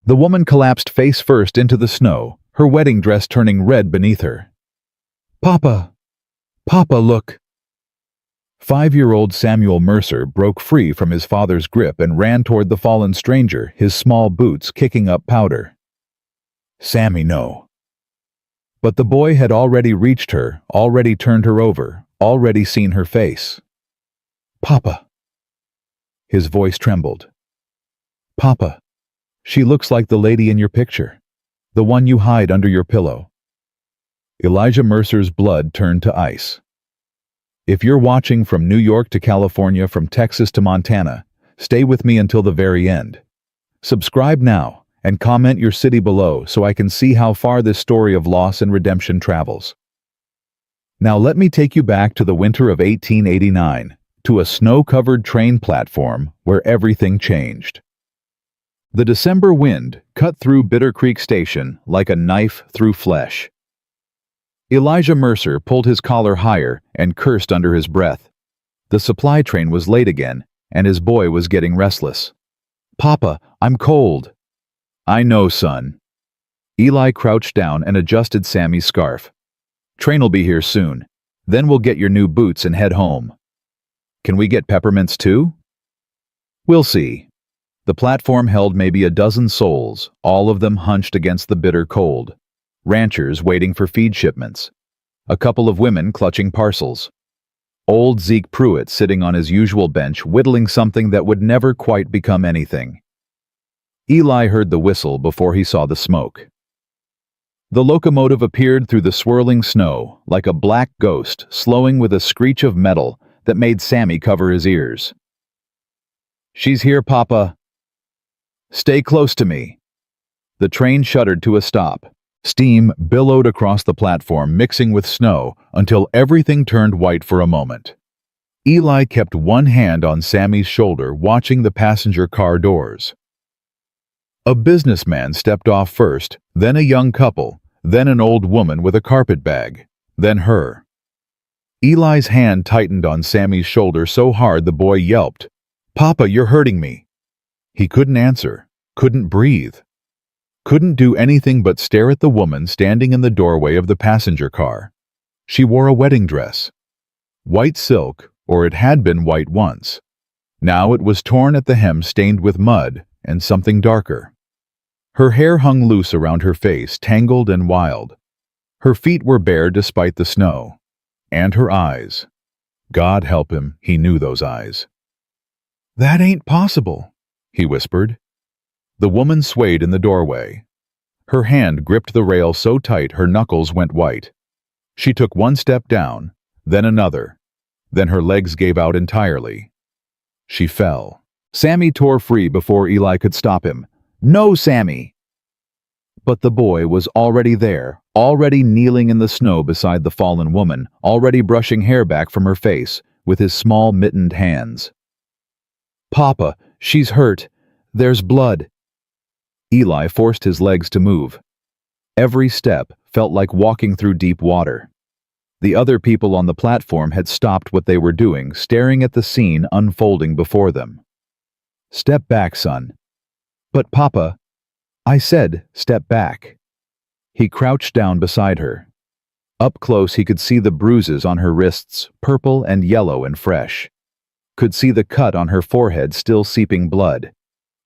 The woman collapsed face first into the snow, her wedding dress turning red beneath her. "Papa! Papa, look!" 5-year-old Samuel Mercer broke free from his father's grip and ran toward the fallen stranger, his small boots kicking up powder. "Sammy, no." But the boy had already reached her, already turned her over, already seen her face. "Papa." His voice trembled. "Papa, she looks like the lady in your picture, the one you hide under your pillow." Elijah Mercer's blood turned to ice. If you're watching from New York to California, from Texas to Montana, stay with me until the very end. Subscribe now and comment your city below so I can see how far this story of loss and redemption travels. Now let me take you back to the winter of 1889, to a snow-covered train platform where everything changed. The December wind cut through Bitter Creek Station like a knife through flesh. Elijah Mercer pulled his collar higher and cursed under his breath. The supply train was late again, and his boy was getting restless. "Papa, I'm cold." "I know, son." Eli crouched down and adjusted Sammy's scarf. "Train'll be here soon. Then we'll get your new boots and head home." "Can we get peppermints too?" "We'll see." The platform held maybe a dozen souls, all of them hunched against the bitter cold. Ranchers waiting for feed shipments. A couple of women clutching parcels. Old Zeke Pruitt sitting on his usual bench whittling something that would never quite become anything. Eli heard the whistle before he saw the smoke. The locomotive appeared through the swirling snow like a black ghost, slowing with a screech of metal that made Sammy cover his ears. "She's here, Papa." "Stay close to me." The train shuddered to a stop. Steam billowed across the platform, mixing with snow, until everything turned white for a moment. Eli kept one hand on Sammy's shoulder, watching the passenger car doors. A businessman stepped off first, then a young couple, then an old woman with a carpet bag, then her. Eli's hand tightened on Sammy's shoulder so hard the boy yelped, "Papa, you're hurting me." He couldn't answer, couldn't breathe. Couldn't do anything but stare at the woman standing in the doorway of the passenger car. She wore a wedding dress. White silk, or it had been white once. Now it was torn at the hem, stained with mud and something darker. Her hair hung loose around her face, tangled and wild. Her feet were bare despite the snow. And her eyes. God help him, he knew those eyes. "That ain't possible," he whispered. The woman swayed in the doorway. Her hand gripped the rail so tight her knuckles went white. She took one step down, then another. Then her legs gave out entirely. She fell. Sammy tore free before Eli could stop him. "No, Sammy!" But the boy was already there, already kneeling in the snow beside the fallen woman, already brushing hair back from her face with his small mittened hands. "Papa, she's hurt. There's blood." Eli forced his legs to move. Every step felt like walking through deep water. The other people on the platform had stopped what they were doing, staring at the scene unfolding before them. "Step back, son." "But Papa," "I said, step back." He crouched down beside her. Up close he could see the bruises on her wrists, purple and yellow and fresh. Could see the cut on her forehead still seeping blood.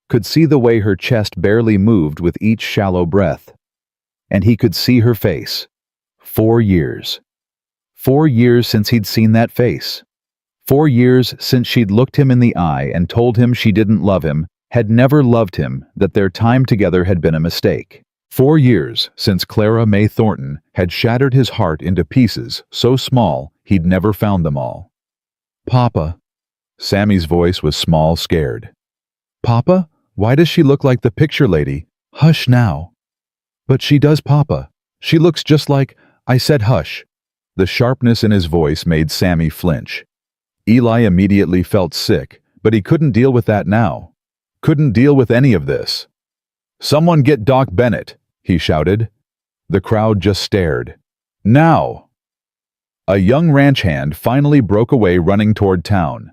Could see the way her chest barely moved with each shallow breath. And he could see her face. 4 years. 4 years since he'd seen that face. 4 years since she'd looked him in the eye and told him she didn't love him, had never loved him, that their time together had been a mistake. 4 years since Clara May Thornton had shattered his heart into pieces so small he'd never found them all. "Papa." Sammy's voice was small, scared. "Papa? Why does she look like the picture lady?" "Hush now." "But she does, Papa. She looks just like—" "I said hush." The sharpness in his voice made Sammy flinch. Eli immediately felt sick, but he couldn't deal with that now. Couldn't deal with any of this. "Someone get Doc Bennett," he shouted. The crowd just stared. "Now!" A young ranch hand finally broke away running toward town.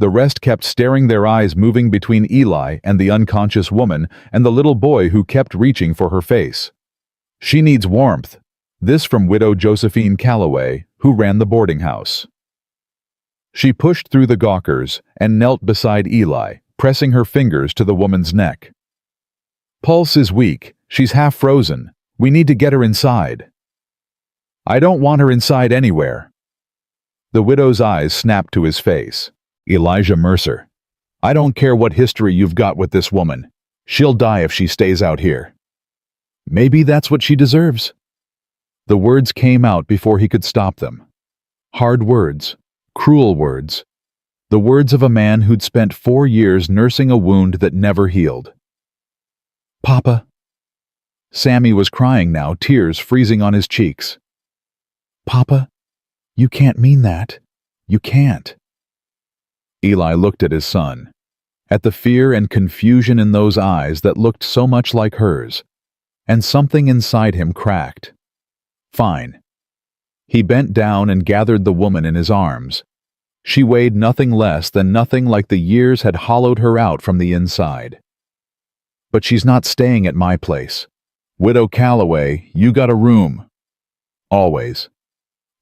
The rest kept staring, their eyes moving between Eli and the unconscious woman and the little boy who kept reaching for her face. "She needs warmth." This from widow Josephine Calloway, who ran the boarding house. She pushed through the gawkers and knelt beside Eli, pressing her fingers to the woman's neck. "Pulse is weak. She's half frozen. We need to get her inside." "I don't want her inside anywhere." The widow's eyes snapped to his face. "Elijah Mercer, I don't care what history you've got with this woman. She'll die if she stays out here." "Maybe that's what she deserves." The words came out before he could stop them. Hard words, cruel words. The words of a man who'd spent 4 years nursing a wound that never healed. "Papa." Sammy was crying now, tears freezing on his cheeks. "Papa, you can't mean that. You can't." Eli looked at his son, at the fear and confusion in those eyes that looked so much like hers, and something inside him cracked. "Fine." He bent down and gathered the woman in his arms. She weighed nothing less than nothing, like the years had hollowed her out from the inside. "But she's not staying at my place. Widow Calloway, you got a room. Always."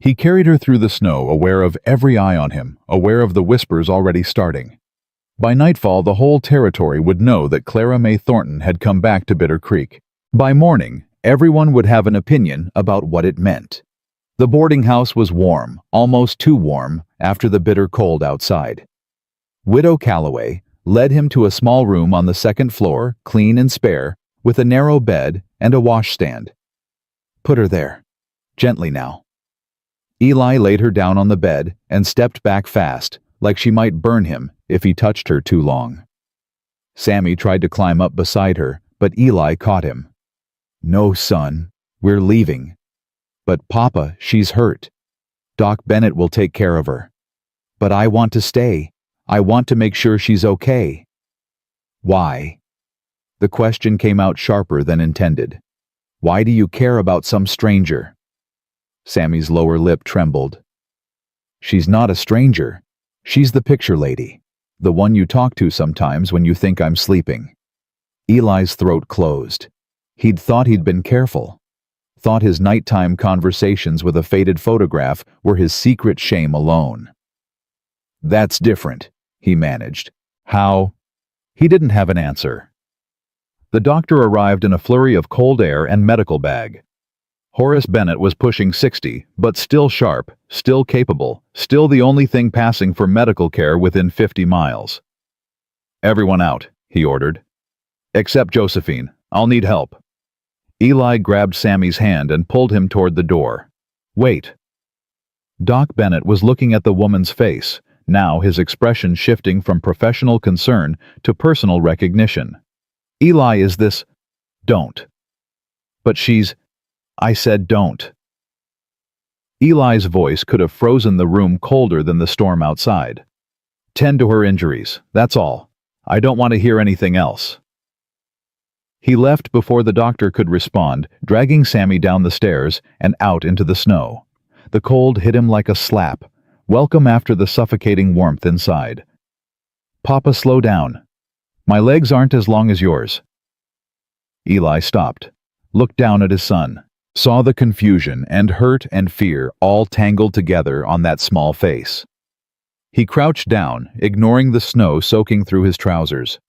He carried her through the snow, aware of every eye on him, aware of the whispers already starting. By nightfall, the whole territory would know that Clara May Thornton had come back to Bitter Creek. By morning, everyone would have an opinion about what it meant. The boarding house was warm, almost too warm, after the bitter cold outside. Widow Calloway led him to a small room on the second floor, clean and spare, with a narrow bed and a washstand. "Put her there. Gently now." Eli laid her down on the bed and stepped back fast, like she might burn him if he touched her too long. Sammy tried to climb up beside her, but Eli caught him. "No, son, we're leaving." "But Papa, she's hurt. Doc Bennett will take care of her." "But I want to stay. I want to make sure she's okay." "Why?" The question came out sharper than intended. "Why do you care about some stranger?" Sammy's lower lip trembled. "She's not a stranger. She's the picture lady, the one you talk to sometimes when you think I'm sleeping." Eli's throat closed. He'd thought he'd been careful, thought his nighttime conversations with a faded photograph were his secret shame alone. "That's different," he managed. "How?" He didn't have an answer. The doctor arrived in a flurry of cold air and medical bag. Horace Bennett was pushing 60, but still sharp, still capable, still the only thing passing for medical care within 50 miles. "Everyone out," he ordered. "Except Josephine. I'll need help." Eli grabbed Sammy's hand and pulled him toward the door. "Wait." Doc Bennett was looking at the woman's face, now his expression shifting from professional concern to personal recognition. "Eli, is this—" "Don't." "But she's—" "I said don't." Eli's voice could have frozen the room colder than the storm outside. "Tend to her injuries, that's all. I don't want to hear anything else." He left before the doctor could respond, dragging Sammy down the stairs and out into the snow. The cold hit him like a slap, welcome after the suffocating warmth inside. "Papa, slow down. My legs aren't as long as yours." Eli stopped, looked down at his son, saw the confusion and hurt and fear all tangled together on that small face. He crouched down, ignoring the snow soaking through his trousers.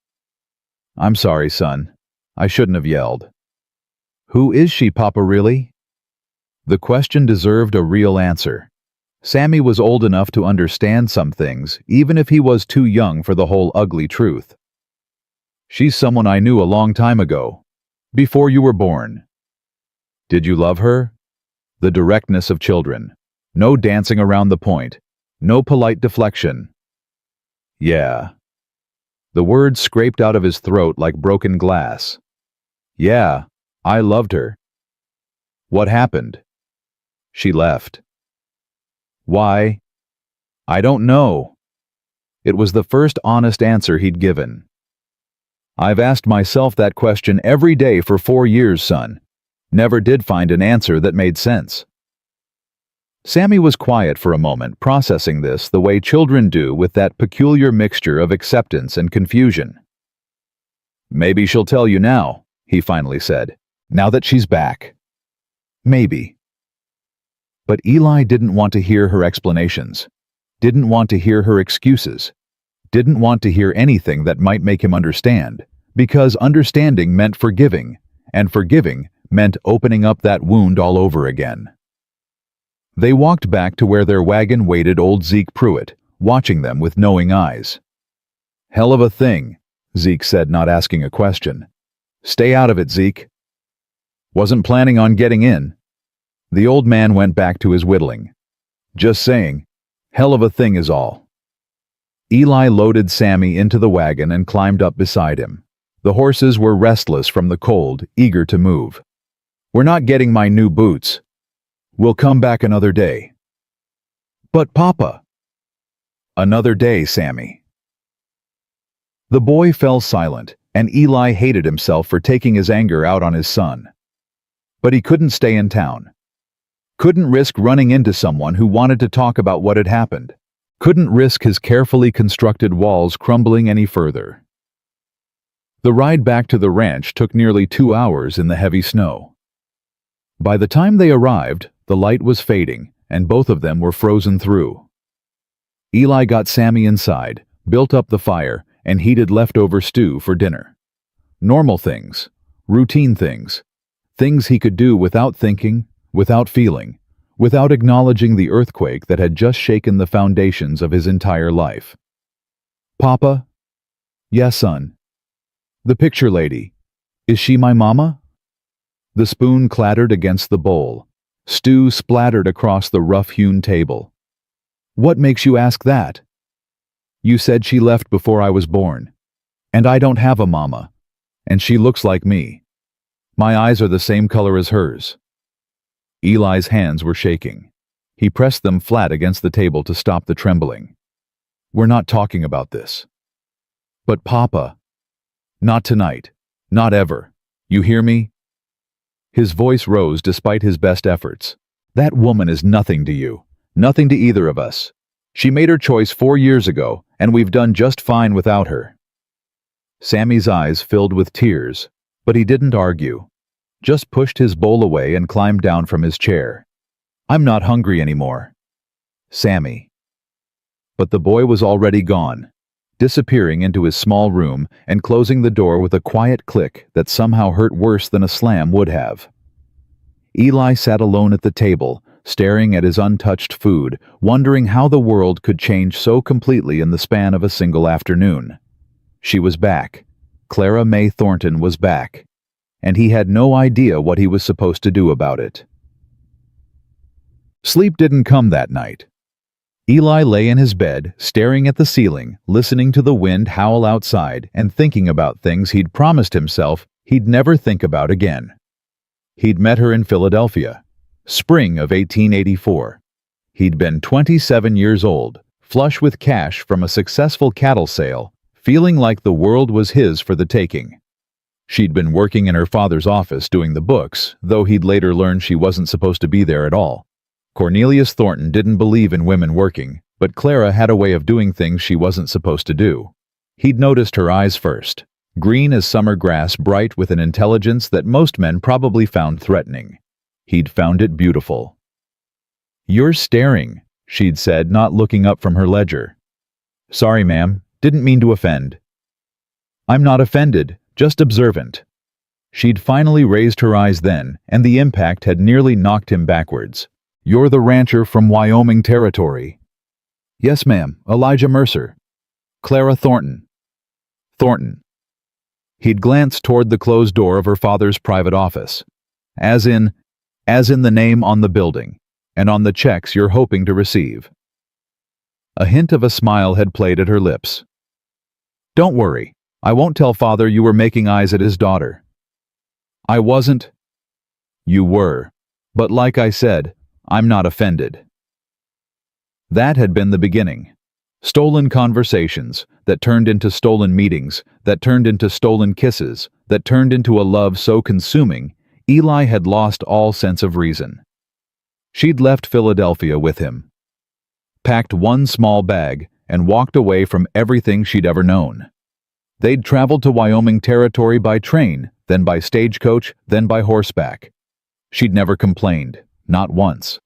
"I'm sorry, son. I shouldn't have yelled." "Who is she, Papa, really?" The question deserved a real answer. Sammy was old enough to understand some things, even if he was too young for the whole ugly truth. "She's someone I knew a long time ago, before you were born." "Did you love her?" The directness of children. No dancing around the point. No polite deflection. "Yeah." The words scraped out of his throat like broken glass. "Yeah, I loved her." "What happened?" "She left." "Why?" "I don't know." It was the first honest answer he'd given. "I've asked myself that question every day for 4 years, son. Never did find an answer that made sense." Sammy was quiet for a moment, processing this the way children do, with that peculiar mixture of acceptance and confusion. "Maybe she'll tell you now," he finally said, "now that she's back." Maybe. But Eli didn't want to hear her explanations, didn't want to hear her excuses, didn't want to hear anything that might make him understand, because understanding meant forgiving, and forgiving meant opening up that wound all over again. They walked back to where their wagon waited old Zeke Pruitt, watching them with knowing eyes. "Hell of a thing," Zeke said, not asking a question. "Stay out of it, Zeke." "Wasn't planning on getting in." The old man went back to his whittling. "Just saying, hell of a thing is all." Eli loaded Sammy into the wagon and climbed up beside him. The horses were restless from the cold, eager to move. "We're not getting my new boots. We'll come back another day." "But Papa." "Another day, Sammy." The boy fell silent, and Eli hated himself for taking his anger out on his son. But he couldn't stay in town. Couldn't risk running into someone who wanted to talk about what had happened. Couldn't risk his carefully constructed walls crumbling any further. The ride back to the ranch took nearly 2 hours in the heavy snow. By the time they arrived, the light was fading, and both of them were frozen through. Eli got Sammy inside, built up the fire, and heated leftover stew for dinner. Normal things, routine things, things he could do without thinking, without feeling, without acknowledging the earthquake that had just shaken the foundations of his entire life. "Papa?" "Yes, son." "The picture lady. Is she my mama?" The spoon clattered against the bowl. Stew splattered across the rough-hewn table. "What makes you ask that?" "You said she left before I was born. And I don't have a mama. And she looks like me. My eyes are the same color as hers." Eli's hands were shaking. He pressed them flat against the table to stop the trembling. "We're not talking about this." "But Papa." "Not tonight. Not ever. You hear me?" His voice rose despite his best efforts. "That woman is nothing to you. Nothing to either of us. She made her choice 4 years ago, and we've done just fine without her." Sammy's eyes filled with tears, but he didn't argue. Just pushed his bowl away and climbed down from his chair. "I'm not hungry anymore." "Sammy." But the boy was already gone, disappearing into his small room and closing the door with a quiet click that somehow hurt worse than a slam would have. Eli sat alone at the table, staring at his untouched food, wondering how the world could change so completely in the span of a single afternoon. She was back. Clara May Thornton was back. And he had no idea what he was supposed to do about it. Sleep didn't come that night. Eli lay in his bed, staring at the ceiling, listening to the wind howl outside and thinking about things he'd promised himself he'd never think about again. He'd met her in Philadelphia, spring of 1884. He'd been 27 years old, flush with cash from a successful cattle sale, feeling like the world was his for the taking. She'd been working in her father's office doing the books, though he'd later learned she wasn't supposed to be there at all. Cornelius Thornton didn't believe in women working, but Clara had a way of doing things she wasn't supposed to do. He'd noticed her eyes first, green as summer grass, bright with an intelligence that most men probably found threatening. He'd found it beautiful. "You're staring," she'd said, not looking up from her ledger. "Sorry, ma'am, didn't mean to offend." "I'm not offended, just observant." She'd finally raised her eyes then, and the impact had nearly knocked him backwards. "You're the rancher from Wyoming Territory." "Yes, ma'am, Elijah Mercer." "Clara Thornton." "Thornton." He'd glanced toward the closed door of her father's private office. As in the name on the building, and on the checks you're hoping to receive. A hint of a smile had played at her lips. "Don't worry, I won't tell Father you were making eyes at his daughter." "I wasn't." "You were. But like I said, I'm not offended." That had been the beginning. Stolen conversations that turned into stolen meetings, that turned into stolen kisses, that turned into a love so consuming, Eli had lost all sense of reason. She'd left Philadelphia with him, packed one small bag, and walked away from everything she'd ever known. They'd traveled to Wyoming Territory by train, then by stagecoach, then by horseback. She'd never complained, not once.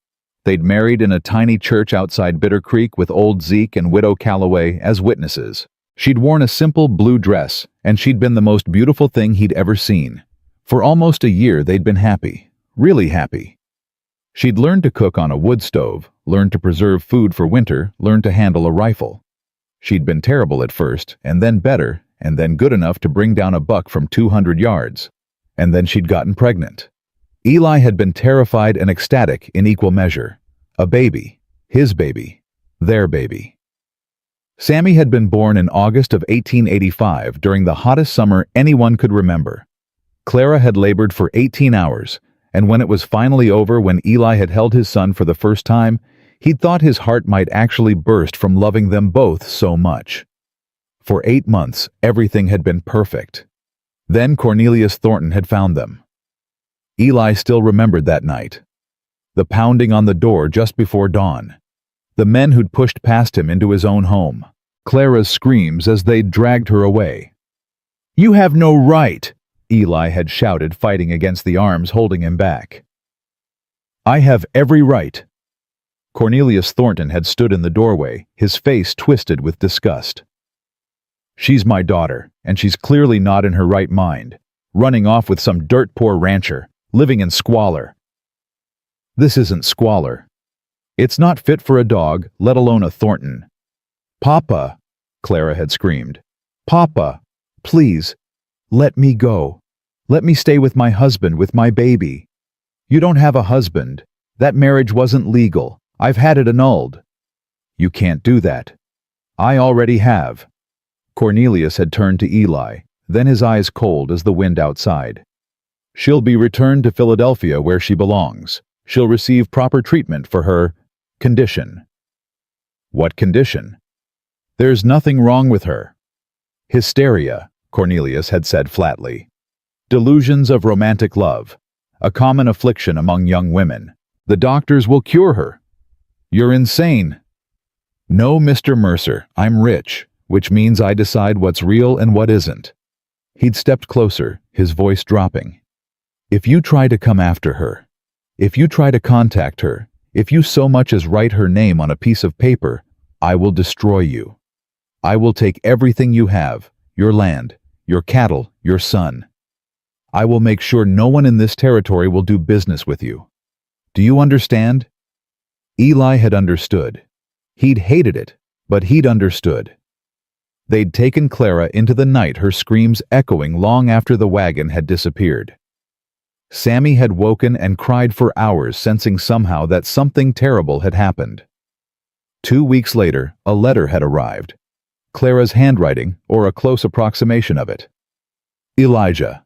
They'd married in a tiny church outside Bitter Creek with old Zeke and widow Calloway as witnesses. She'd worn a simple blue dress, and she'd been the most beautiful thing he'd ever seen. For almost a year they'd been happy, really happy. She'd learned to cook on a wood stove, learned to preserve food for winter, learned to handle a rifle. She'd been terrible at first, and then better, and then good enough to bring down a buck from 200 yards. And then she'd gotten pregnant. Eli had been terrified and ecstatic in equal measure. A baby. His baby. Their baby. Sammy had been born in August of 1885 during the hottest summer anyone could remember. Clara had labored for 18 hours, and when it was finally over, when Eli had held his son for the first time, he'd thought his heart might actually burst from loving them both so much. For 8 months, everything had been perfect. Then Cornelius Thornton had found them. Eli still remembered that night. The pounding on the door just before dawn. The men who'd pushed past him into his own home. Clara's screams as they'd dragged her away. "You have no right!" Eli had shouted, fighting against the arms holding him back. "I have every right." Cornelius Thornton had stood in the doorway, his face twisted with disgust. "She's my daughter, and she's clearly not in her right mind, running off with some dirt-poor rancher, living in squalor." "This isn't squalor. It's not fit for a dog, let alone a Thornton." "Papa," Clara had screamed. "Papa, please, let me go. Let me stay with my husband, with my baby." "You don't have a husband. That marriage wasn't legal. I've had it annulled." "You can't do that." "I already have." Cornelius had turned to Eli, then his eyes cold as the wind outside. "She'll be returned to Philadelphia where she belongs. She'll receive proper treatment for her condition." "What condition?" "There's nothing wrong with her." "Hysteria," Cornelius had said flatly. "Delusions of romantic love. A common affliction among young women. The doctors will cure her." "You're insane." "No, Mr. Mercer, I'm rich, which means I decide what's real and what isn't." He'd stepped closer, his voice dropping. "If you try to come after her, if you try to contact her, if you so much as write her name on a piece of paper, I will destroy you. I will take everything you have, your land, your cattle, your son. I will make sure no one in this territory will do business with you. Do you understand?" Eli had understood. He'd hated it, but he'd understood. They'd taken Clara into the night, her screams echoing long after the wagon had disappeared. Sammy had woken and cried for hours, sensing somehow that something terrible had happened. 2 weeks later, a letter had arrived. Clara's handwriting, or a close approximation of it. "Elijah,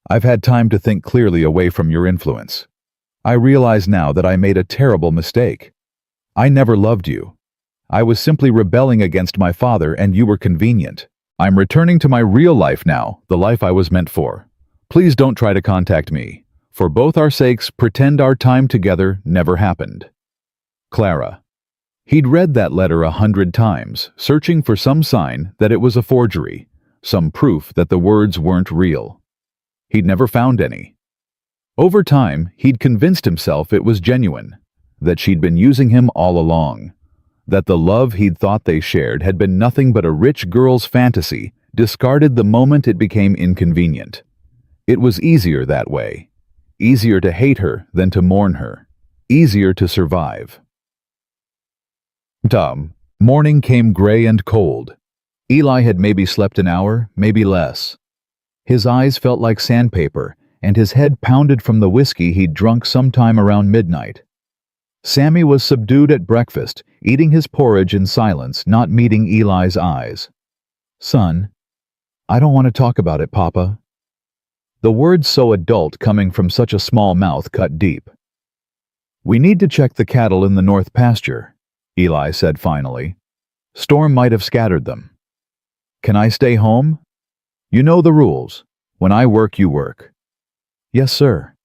I've had time to think clearly away from your influence. I realize now that I made a terrible mistake. I never loved you. I was simply rebelling against my father, and you were convenient. I'm returning to my real life now, the life I was meant for. Please don't try to contact me. For both our sakes, pretend our time together never happened. Clara." He'd read that letter 100 times, searching for some sign that it was a forgery, some proof that the words weren't real. He'd never found any. Over time, he'd convinced himself it was genuine, that she'd been using him all along, that the love he'd thought they shared had been nothing but a rich girl's fantasy, discarded the moment it became inconvenient. It was easier that way. Easier to hate her than to mourn her. Easier to survive. Morning came gray and cold. Eli had maybe slept an hour, maybe less. His eyes felt like sandpaper, and his head pounded from the whiskey he'd drunk sometime around midnight. Sammy was subdued at breakfast, eating his porridge in silence, not meeting Eli's eyes. "Son, I don't want to talk about it, Papa." The words, so adult coming from such a small mouth, cut deep. "We need to check the cattle in the north pasture," Eli said finally. "Storm might have scattered them." "Can I stay home?" "You know the rules. When I work, you work." "Yes, sir."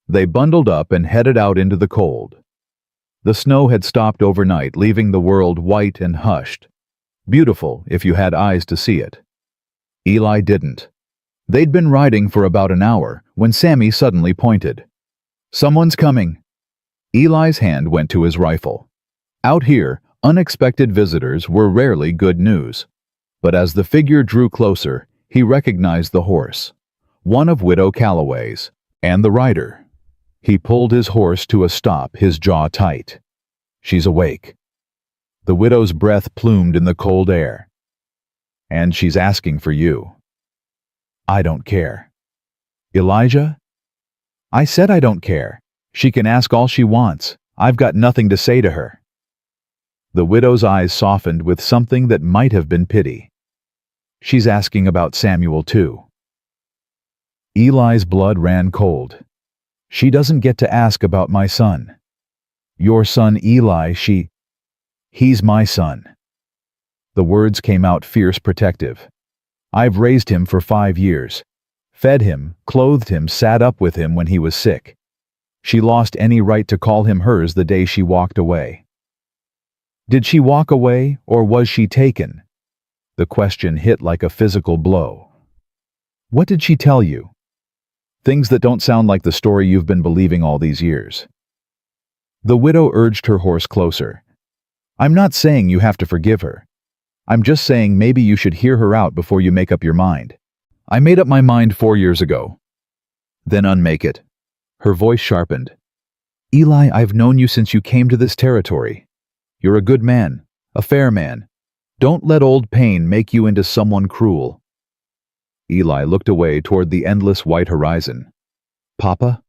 They bundled up and headed out into the cold. The snow had stopped overnight, leaving the world white and hushed. Beautiful if you had eyes to see it. Eli didn't. They'd been riding for about an hour when Sammy suddenly pointed. "Someone's coming." Eli's hand went to his rifle. Out here, unexpected visitors were rarely good news. But as the figure drew closer, he recognized the horse, one of Widow Calloway's, and the rider. He pulled his horse to a stop, his jaw tight. "She's awake." The widow's breath plumed in the cold air. "And she's asking for you." "I don't care." "Elijah?" "I said I don't care. She can ask all she wants. I've got nothing to say to her." The widow's eyes softened with something that might have been pity. "She's asking about Samuel too." Eli's blood ran cold. "She doesn't get to ask about my son. Your son Eli, he's my son." The words came out fierce, protective. "I've raised him for 5 years. Fed him, clothed him, sat up with him when he was sick. She lost any right to call him hers the day she walked away." Did she walk away, or was she taken? The question hit like a physical blow. "What did she tell you?" "Things that don't sound like the story you've been believing all these years." The widow urged her horse closer. "I'm not saying you have to forgive her. I'm just saying maybe you should hear her out before you make up your mind. I made up my mind 4 years ago." "Then unmake it." Her voice sharpened. "Eli, I've known you since you came to this territory. You're a good man, a fair man. Don't let old pain make you into someone cruel." Eli looked away toward the endless white horizon. "Papa?"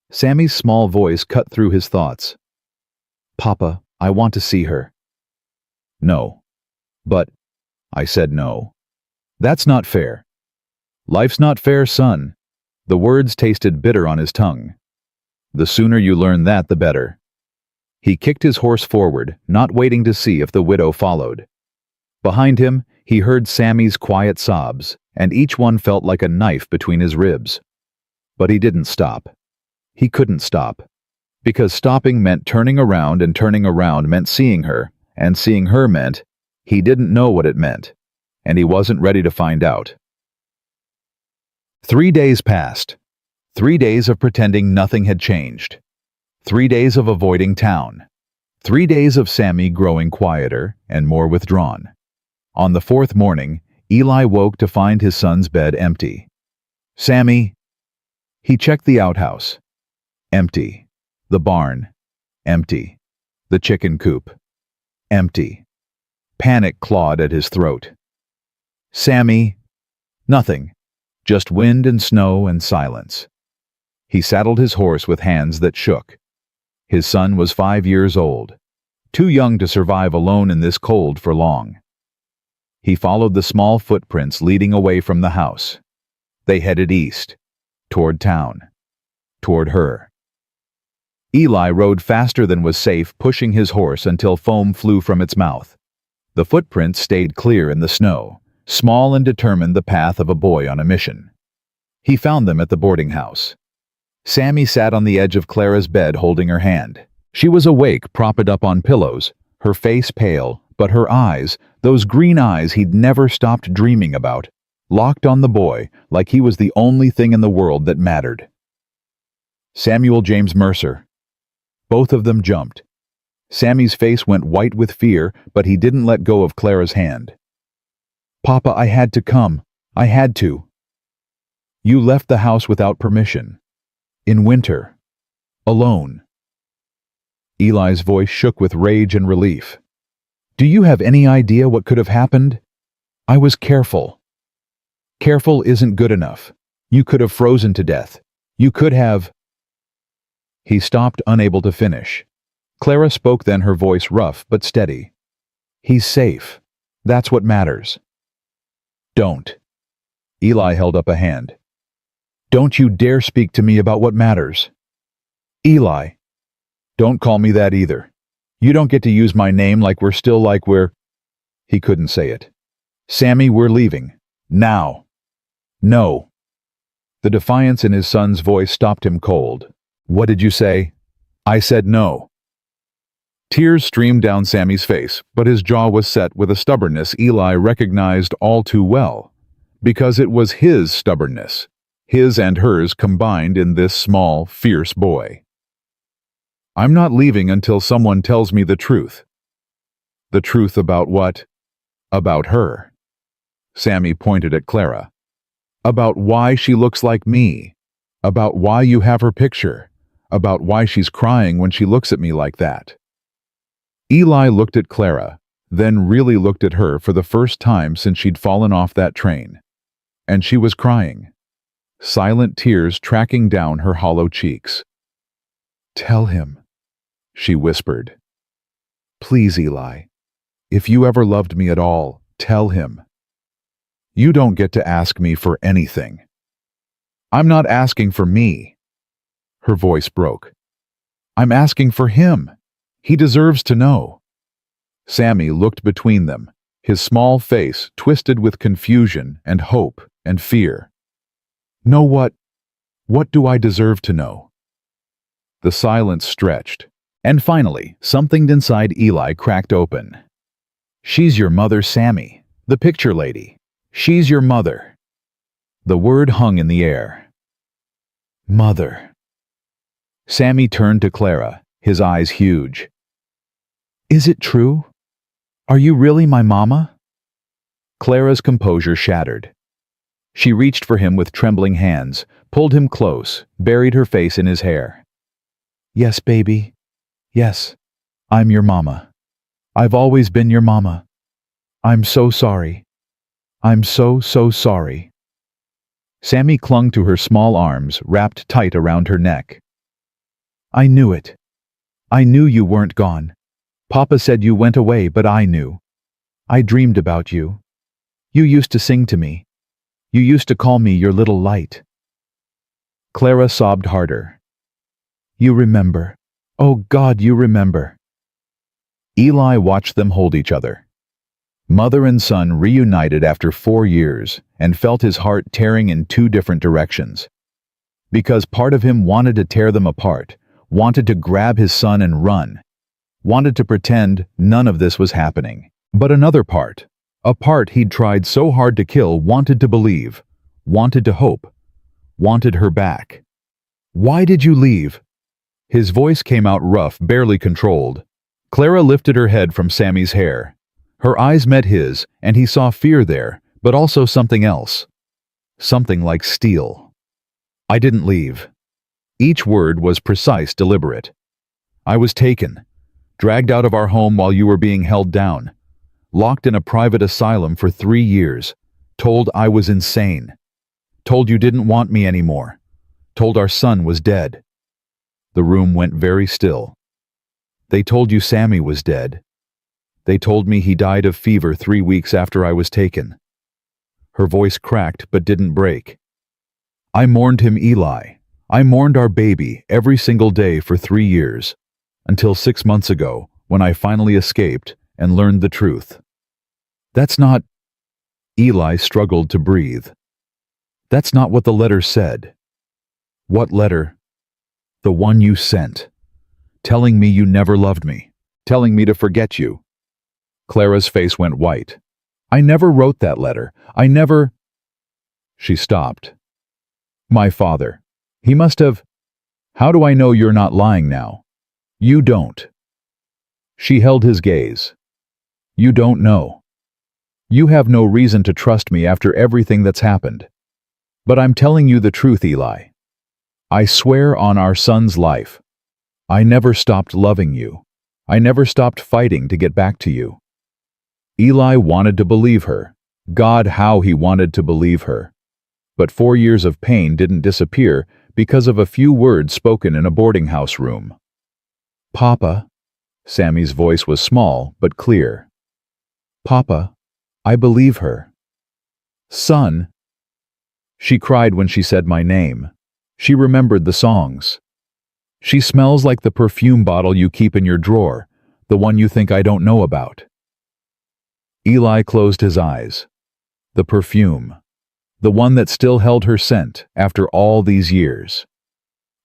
Sammy's small voice cut through his thoughts. "Papa, I want to see her." "No." "But," I said no. "That's not fair." "Life's not fair, son." The words tasted bitter on his tongue. "The sooner you learn that, the better." He kicked his horse forward, not waiting to see if the widow followed. Behind him, he heard Sammy's quiet sobs, and each one felt like a knife between his ribs. But he didn't stop. He couldn't stop. Because stopping meant turning around, and turning around meant seeing her, and seeing her meant he didn't know what it meant, and he wasn't ready to find out. 3 days passed. 3 days of pretending nothing had changed. 3 days of avoiding town. 3 days of Sammy growing quieter and more withdrawn. On the 4th morning, Eli woke to find his son's bed empty. "Sammy?" He checked the outhouse. Empty. The barn. Empty. The chicken coop. Empty. Panic clawed at his throat. "Sammy?" Nothing. Just wind and snow and silence. He saddled his horse with hands that shook. His son was 5 years old, too young to survive alone in this cold for long. He followed the small footprints leading away from the house. They headed east, toward town, toward her. Eli rode faster than was safe, pushing his horse until foam flew from its mouth. The footprints stayed clear in the snow, small and determined, the path of a boy on a mission. He found them at the boarding house. Sammy sat on the edge of Clara's bed holding her hand. She was awake, propped up on pillows, her face pale, but her eyes, those green eyes he'd never stopped dreaming about, locked on the boy like he was the only thing in the world that mattered. "Samuel James Mercer." Both of them jumped. Sammy's face went white with fear, but he didn't let go of Clara's hand. "Papa, I had to come. I had to." "You left the house without permission. In winter. Alone." Eli's voice shook with rage and relief. "Do you have any idea what could have happened? I was careful." "Careful isn't good enough. You could have frozen to death. You could have—" He stopped, unable to finish. Clara spoke then, her voice rough but steady. "He's safe. That's what matters." "Don't." Eli held up a hand. "Don't you dare speak to me about what matters." "Eli." "Don't call me that either. You don't get to use my name like we're still like we're—" He couldn't say it. "Sammy, we're leaving. Now." "No." The defiance in his son's voice stopped him cold. "What did you say?" "I said no." Tears streamed down Sammy's face, but his jaw was set with a stubbornness Eli recognized all too well, because it was his stubbornness, his and hers combined in this small, fierce boy. "I'm not leaving until someone tells me the truth." "The truth about what?" "About her." Sammy pointed at Clara. "About why she looks like me. About why you have her picture. About why she's crying when she looks at me like that." Eli looked at Clara, then really looked at her for the first time since she'd fallen off that train. And she was crying, silent tears tracking down her hollow cheeks. "Tell him," she whispered. "Please, Eli. If you ever loved me at all, tell him. You don't get to ask me for anything." "I'm not asking for me." Her voice broke. "I'm asking for him. He deserves to know." Sammy looked between them, his small face twisted with confusion and hope and fear. "Know what? What do I deserve to know?" The silence stretched, and finally, something inside Eli cracked open. "She's your mother, Sammy, the picture lady. She's your mother." The word hung in the air. Mother. Sammy turned to Clara, his eyes huge. "Is it true? Are you really my mama?" Clara's composure shattered. She reached for him with trembling hands, pulled him close, buried her face in his hair. "Yes, baby. Yes, I'm your mama. I've always been your mama. I'm so sorry. I'm so sorry." Sammy clung to her small arms, wrapped tight around her neck. "I knew it. I knew you weren't gone. Papa said you went away, but I knew. I dreamed about you. You used to sing to me. You used to call me your little light." Clara sobbed harder. "You remember. Oh God, you remember." Eli watched them hold each other. Mother and son reunited after 4 years and felt his heart tearing in 2 different directions. Because part of him wanted to tear them apart, wanted to grab his son and run, wanted to pretend none of this was happening. But another part, a part he'd tried so hard to kill, wanted to believe, wanted to hope, wanted her back. "Why did you leave?" His voice came out rough, barely controlled. Clara lifted her head from Sammy's hair. Her eyes met his, and he saw fear there, but also something else. Something like steel. "I didn't leave." Each word was precise, deliberate. "I was taken. Dragged out of our home while you were being held down. Locked in a private asylum for 3 years. Told I was insane. Told you didn't want me anymore. Told our son was dead." The room went very still. "They told you Sammy was dead. They told me he died of fever 3 weeks after I was taken." Her voice cracked but didn't break. "I mourned him, Eli. I mourned our baby every single day for 3 years. Until 6 months ago, when I finally escaped and learned the truth." "That's not—" Eli struggled to breathe. "That's not what the letter said." "What letter?" "The one you sent. Telling me you never loved me. Telling me to forget you." Clara's face went white. "I never wrote that letter. I never—" She stopped. "My father. He must have— How do I know you're not lying now? You don't." She held his gaze. "You don't know. You have no reason to trust me after everything that's happened. But I'm telling you the truth, Eli. I swear on our son's life. I never stopped loving you. I never stopped fighting to get back to you." Eli wanted to believe her. God, how he wanted to believe her. But 4 years of pain didn't disappear because of a few words spoken in a boarding house room. "Papa," Sammy's voice was small but clear. "Papa, I believe her." "Son." She cried when she said my name. She remembered the songs. "She smells like the perfume bottle you keep in your drawer, the one you think I don't know about." Eli closed his eyes. The perfume. The one that still held her scent after all these years.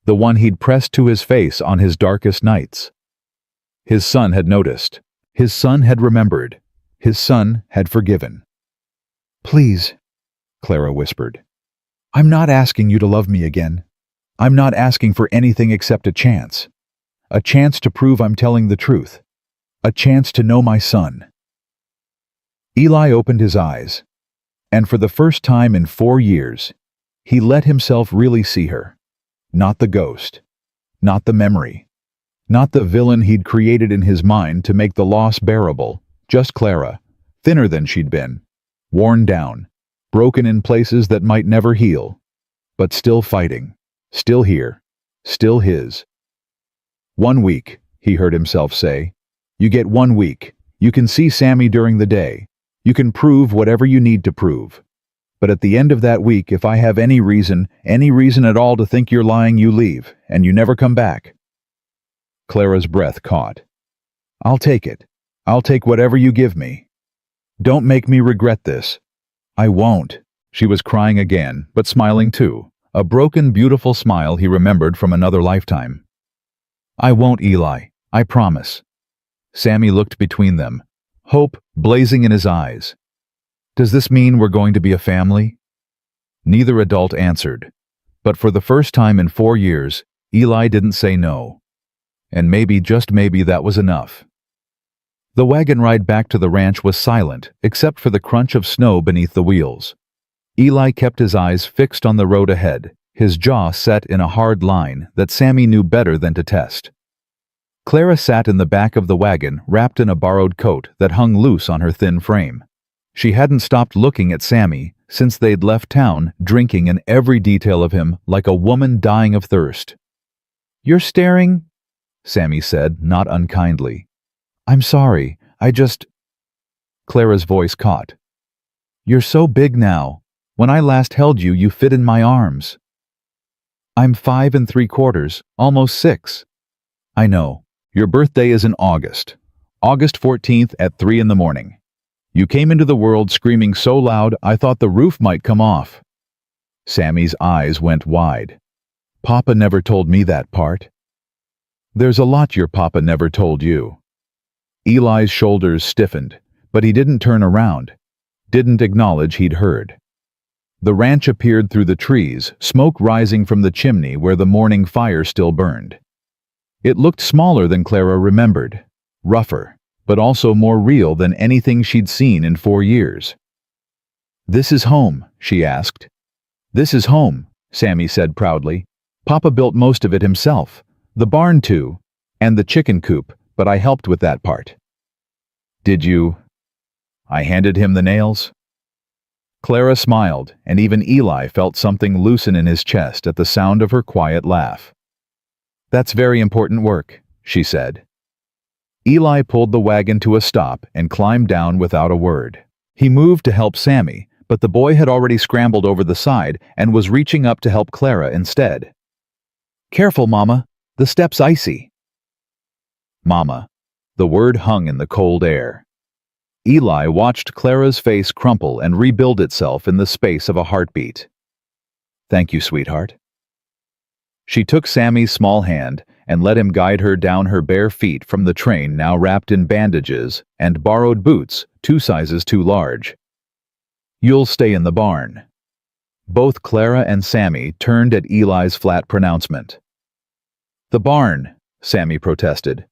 The one he'd pressed to his face on his darkest nights. His son had noticed. His son had remembered. His son had forgiven. "Please," Clara whispered. "I'm not asking you to love me again. I'm not asking for anything except a chance. A chance to prove I'm telling the truth. A chance to know my son." Eli opened his eyes, and for the first time in 4 years, he let himself really see her. Not the ghost. Not the memory. Not the villain he'd created in his mind to make the loss bearable. Just Clara, thinner than she'd been, worn down, broken in places that might never heal, but still fighting, still here, still his. "1 week," he heard himself say. "You get 1 week. You can see Sammy during the day. You can prove whatever you need to prove. But at the end of that week, if I have any reason at all to think you're lying, you leave, and you never come back." Clara's breath caught. "I'll take it. I'll take whatever you give me. Don't make me regret this." "I won't." She was crying again, but smiling too, a broken, beautiful smile he remembered from another lifetime. "I won't, Eli. I promise." Sammy looked between them, hope blazing in his eyes. "Does this mean we're going to be a family?" Neither adult answered, but for the first time in 4 years, Eli didn't say no. And maybe, just maybe, that was enough. The wagon ride back to the ranch was silent, except for the crunch of snow beneath the wheels. Eli kept his eyes fixed on the road ahead, his jaw set in a hard line that Sammy knew better than to test. Clara sat in the back of the wagon, wrapped in a borrowed coat that hung loose on her thin frame. She hadn't stopped looking at Sammy since they'd left town, drinking in every detail of him like a woman dying of thirst. "You're staring," Sammy said, not unkindly. "I'm sorry, I just—" Clara's voice caught. "You're so big now. When I last held you, you fit in my arms." "I'm 5 3/4, almost 6. "I know. Your birthday is in August. August 14th at 3 in the morning. You came into the world screaming so loud I thought the roof might come off." Sammy's eyes went wide. "Papa never told me that part." "There's a lot your papa never told you." Eli's shoulders stiffened, but he didn't turn around, didn't acknowledge he'd heard. The ranch appeared through the trees, smoke rising from the chimney where the morning fire still burned. It looked smaller than Clara remembered, rougher, but also more real than anything she'd seen in 4 years. "This is home?" she asked. "This is home," Sammy said proudly. "Papa built most of it himself. The barn too, and the chicken coop, but I helped with that part." "Did you?" "I handed him the nails." Clara smiled, and even Eli felt something loosen in his chest at the sound of her quiet laugh. "That's very important work," she said. Eli pulled the wagon to a stop and climbed down without a word. He moved to help Sammy, but the boy had already scrambled over the side and was reaching up to help Clara instead. "Careful, Mama. The step's icy." Mama. The word hung in the cold air. Eli watched Clara's face crumple and rebuild itself in the space of a heartbeat. "Thank you, sweetheart." She took Sammy's small hand and let him guide her down her bare feet from the train now wrapped in bandages and borrowed boots 2 sizes too large. "You'll stay in the barn." Both Clara and Sammy turned at Eli's flat pronouncement. "The barn," Sammy protested.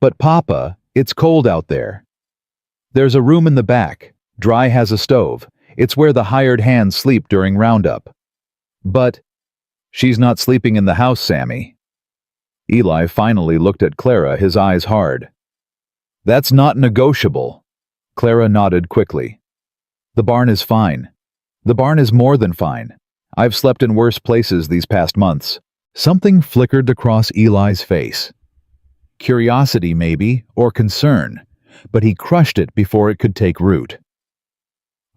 "But Papa, it's cold out there." "There's a room in the back. Dry has a stove. It's where the hired hands sleep during roundup." "But—" "She's not sleeping in the house, Sammy." Eli finally looked at Clara, his eyes hard. "That's not negotiable." Clara nodded quickly. "The barn is fine. The barn is more than fine. I've slept in worse places these past months." Something flickered across Eli's face. Curiosity, maybe, or concern, but he crushed it before it could take root.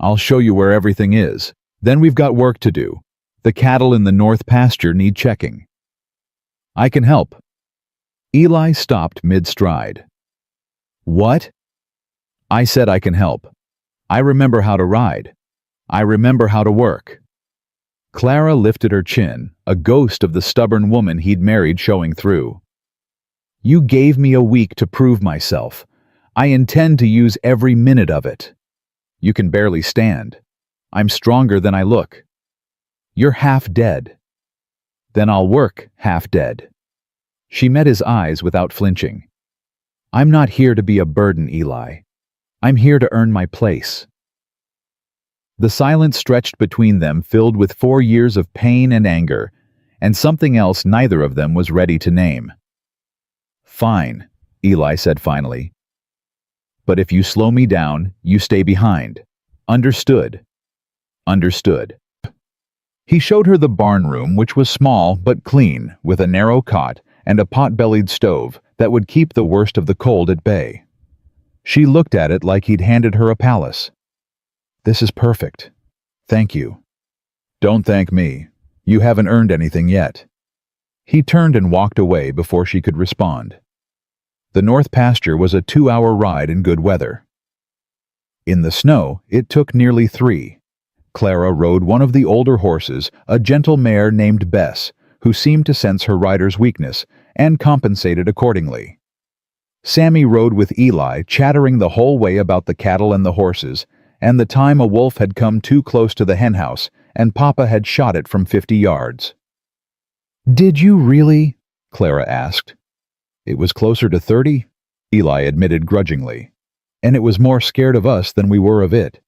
"I'll show you where everything is. Then we've got work to do. The cattle in the north pasture need checking." "I can help." Eli stopped mid-stride. "What?" "I said I can help. I remember how to ride. I remember how to work." Clara lifted her chin, a ghost of the stubborn woman he'd married showing through. "You gave me a week to prove myself. I intend to use every minute of it. You can barely stand. I'm stronger than I look. You're half dead. Then I'll work half dead." She met his eyes without flinching. "I'm not here to be a burden, Eli. I'm here to earn my place." The silence stretched between them, filled with 4 years of pain and anger, and something else neither of them was ready to name. "Fine," Eli said finally. "But if you slow me down, you stay behind. Understood?" "Understood." He showed her the barn room, which was small but clean, with a narrow cot and a pot-bellied stove that would keep the worst of the cold at bay. She looked at it like he'd handed her a palace. "This is perfect. Thank you." "Don't thank me. You haven't earned anything yet." He turned and walked away before she could respond. The north pasture was a 2-hour ride in good weather. In the snow, it took nearly 3. Clara rode one of the older horses, a gentle mare named Bess, who seemed to sense her rider's weakness and compensated accordingly. Sammy rode with Eli, chattering the whole way about the cattle and the horses, and the time a wolf had come too close to the henhouse and Papa had shot it from 50 yards. "Did you really?" Clara asked. "It was closer to 30, Eli admitted grudgingly. "And it was more scared of us than we were of it."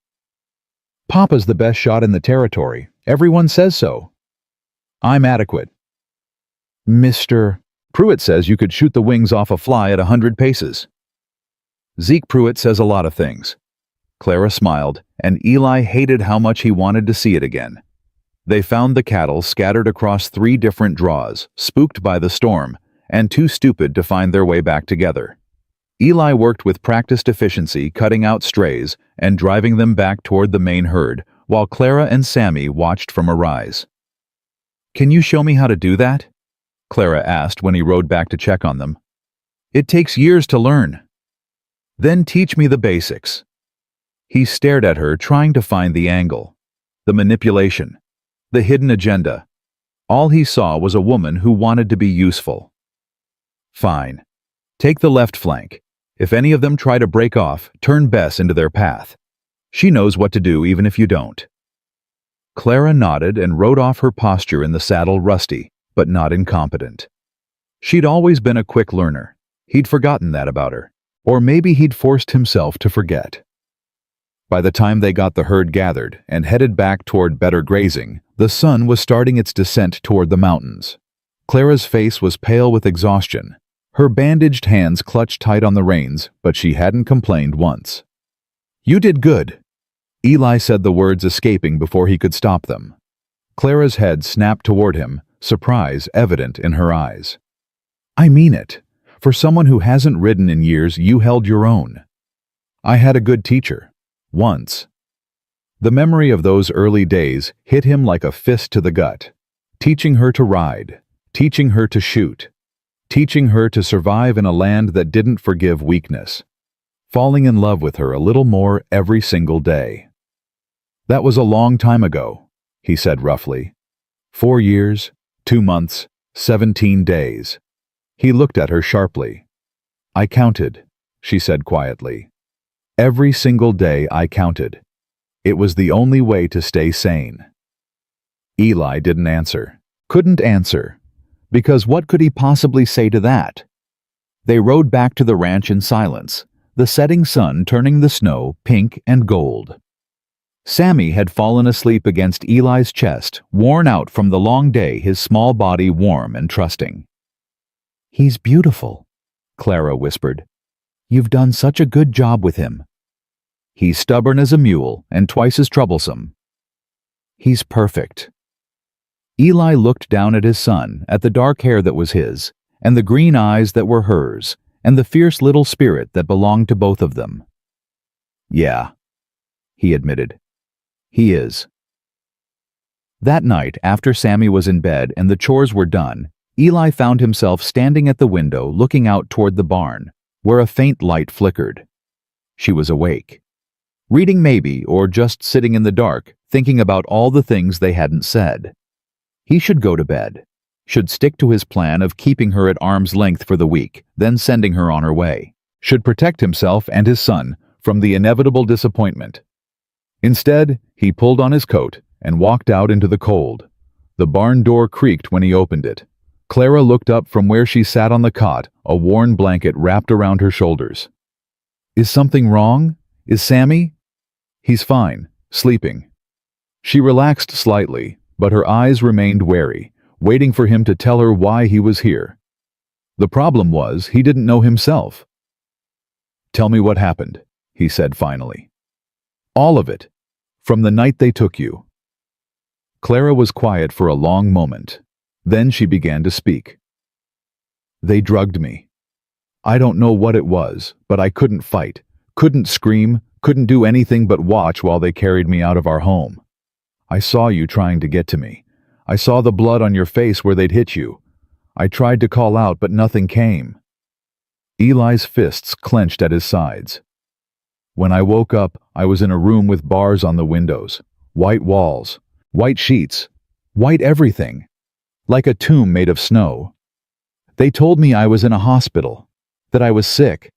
"Papa's the best shot in the territory. Everyone says so." "I'm adequate." "Mr. Pruitt says you could shoot the wings off a fly at 100 paces." "Zeke Pruitt says a lot of things." Clara smiled, and Eli hated how much he wanted to see it again. They found the cattle scattered across 3 different draws, spooked by the storm, and too stupid to find their way back together. Eli worked with practiced efficiency, cutting out strays and driving them back toward the main herd, while Clara and Sammy watched from a rise. "Can you show me how to do that?" Clara asked when he rode back to check on them. "It takes years to learn." "Then teach me the basics." He stared at her, trying to find the angle, the manipulation, the hidden agenda. All he saw was a woman who wanted to be useful. "Fine. Take the left flank. If any of them try to break off, turn Bess into their path. She knows what to do even if you don't." Clara nodded and rode off, her posture in the saddle rusty, but not incompetent. She'd always been a quick learner. He'd forgotten that about her. Or maybe he'd forced himself to forget. By the time they got the herd gathered and headed back toward better grazing, the sun was starting its descent toward the mountains. Clara's face was pale with exhaustion. Her bandaged hands clutched tight on the reins, but she hadn't complained once. "You did good." Eli said the words escaping before he could stop them. Clara's head snapped toward him, surprise evident in her eyes. "I mean it. For someone who hasn't ridden in years, you held your own. I had a good teacher. Once." The memory of those early days hit him like a fist to the gut. Teaching her to ride, teaching her to shoot, teaching her to survive in a land that didn't forgive weakness. Falling in love with her a little more every single day. "That was a long time ago," he said roughly. 4 years, 2 months, 17 days. He looked at her sharply. "I counted," she said quietly. "Every single day I counted. It was the only way to stay sane." Eli didn't answer. Couldn't answer. Because what could he possibly say to that? They rode back to the ranch in silence, the setting sun turning the snow pink and gold. Sammy had fallen asleep against Eli's chest, worn out from the long day, his small body warm and trusting. "He's beautiful," Clara whispered. "You've done such a good job with him." "He's stubborn as a mule and twice as troublesome." "He's perfect." Eli looked down at his son, at the dark hair that was his, and the green eyes that were hers, and the fierce little spirit that belonged to both of them. "Yeah," he admitted. "He is." That night, after Sammy was in bed and the chores were done, Eli found himself standing at the window looking out toward the barn, where a faint light flickered. She was awake. Reading maybe, or just sitting in the dark, thinking about all the things they hadn't said. He should go to bed. Should stick to his plan of keeping her at arm's length for the week, then sending her on her way. Should protect himself and his son from the inevitable disappointment. Instead, he pulled on his coat and walked out into the cold. The barn door creaked when he opened it. Clara looked up from where she sat on the cot, a worn blanket wrapped around her shoulders. "Is something wrong? Is Sammy?" "He's fine, sleeping." She relaxed slightly, but her eyes remained wary, waiting for him to tell her why he was here. The problem was, he didn't know himself. "Tell me what happened," he said finally. "All of it. From the night they took you." Clara was quiet for a long moment. Then she began to speak. "They drugged me. I don't know what it was, but I couldn't fight, couldn't scream, couldn't do anything but watch while they carried me out of our home. I saw you trying to get to me. I saw the blood on your face where they'd hit you. I tried to call out, but nothing came." Eli's fists clenched at his sides. "When I woke up, I was in a room with bars on the windows, white walls, white sheets, white everything, like a tomb made of snow. They told me I was in a hospital, that I was sick,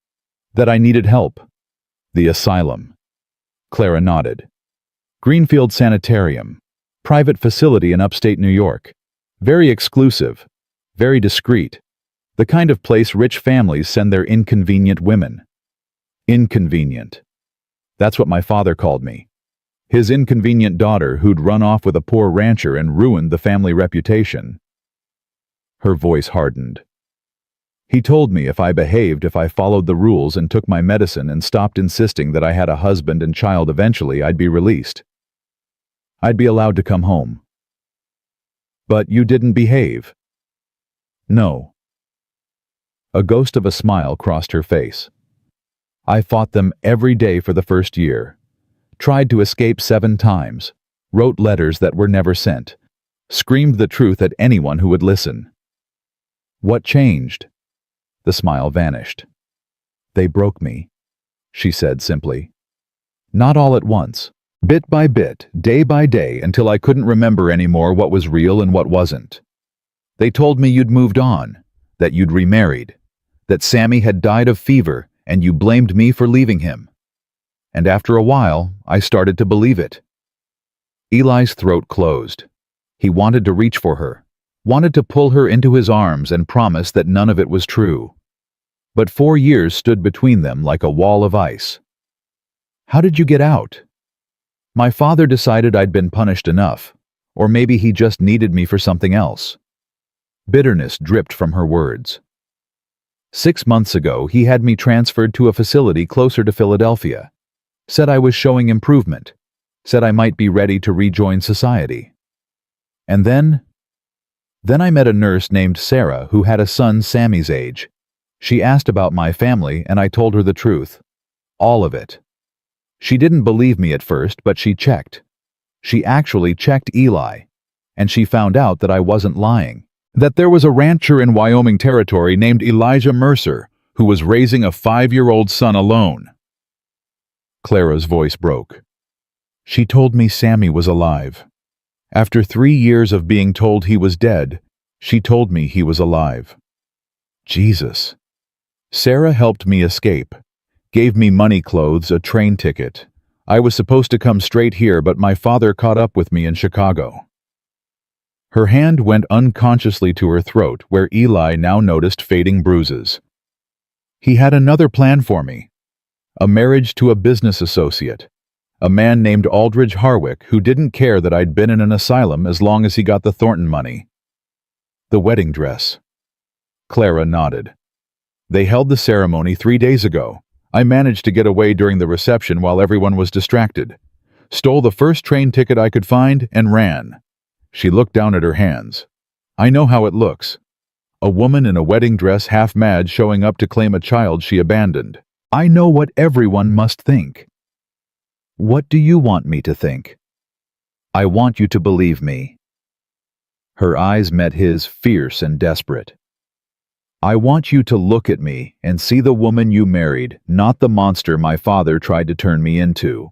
that I needed help." "The asylum." Clara nodded. "Greenfield Sanitarium. Private facility in upstate New York. Very exclusive, very discreet. The kind of place rich families send their inconvenient women." Inconvenient. That's what my father called me. His inconvenient daughter who'd run off with a poor rancher and ruined the family reputation. Her voice hardened. "He told me if I behaved, if I followed the rules and took my medicine and stopped insisting that I had a husband and child eventually, I'd be released. I'd be allowed to come home." "But you didn't behave." "No." A ghost of a smile crossed her face. "I fought them every day for the first year. Tried to escape 7 times. Wrote letters that were never sent. Screamed the truth at anyone who would listen." "What changed?" The smile vanished. "They broke me," she said simply. "Not all at once. Bit by bit, day by day, until I couldn't remember anymore what was real and what wasn't. They told me you'd moved on, that you'd remarried, that Sammy had died of fever, and you blamed me for leaving him. And after a while, I started to believe it." Eli's throat closed. He wanted to reach for her, wanted to pull her into his arms and promise that none of it was true. But 4 years stood between them like a wall of ice. "How did you get out?" "My father decided I'd been punished enough, or maybe he just needed me for something else." Bitterness dripped from her words. 6 months ago, he had me transferred to a facility closer to Philadelphia. Said I was showing improvement. Said I might be ready to rejoin society. And then I met a nurse named Sarah who had a son Sammy's age. She asked about my family and I told her the truth. All of it. She didn't believe me at first, but she checked. She actually checked Eli. And she found out that I wasn't lying. That there was a rancher in Wyoming Territory named Elijah Mercer who was raising a 5-year-old son alone. Clara's voice broke. She told me Sammy was alive. After 3 years of being told he was dead, she told me he was alive. Jesus. Sarah helped me escape. Gave me money, clothes, a train ticket. I was supposed to come straight here, but my father caught up with me in Chicago. Her hand went unconsciously to her throat, where Eli now noticed fading bruises. He had another plan for me. A marriage to a business associate. A man named Aldridge Harwick who didn't care that I'd been in an asylum as long as he got the Thornton money. The wedding dress. Clara nodded. They held the ceremony 3 days ago. I managed to get away during the reception while everyone was distracted. Stole the first train ticket I could find and ran. She looked down at her hands. I know how it looks. A woman in a wedding dress half mad showing up to claim a child she abandoned. I know what everyone must think. What do you want me to think? I want you to believe me. Her eyes met his, fierce and desperate. I want you to look at me and see the woman you married, not the monster my father tried to turn me into.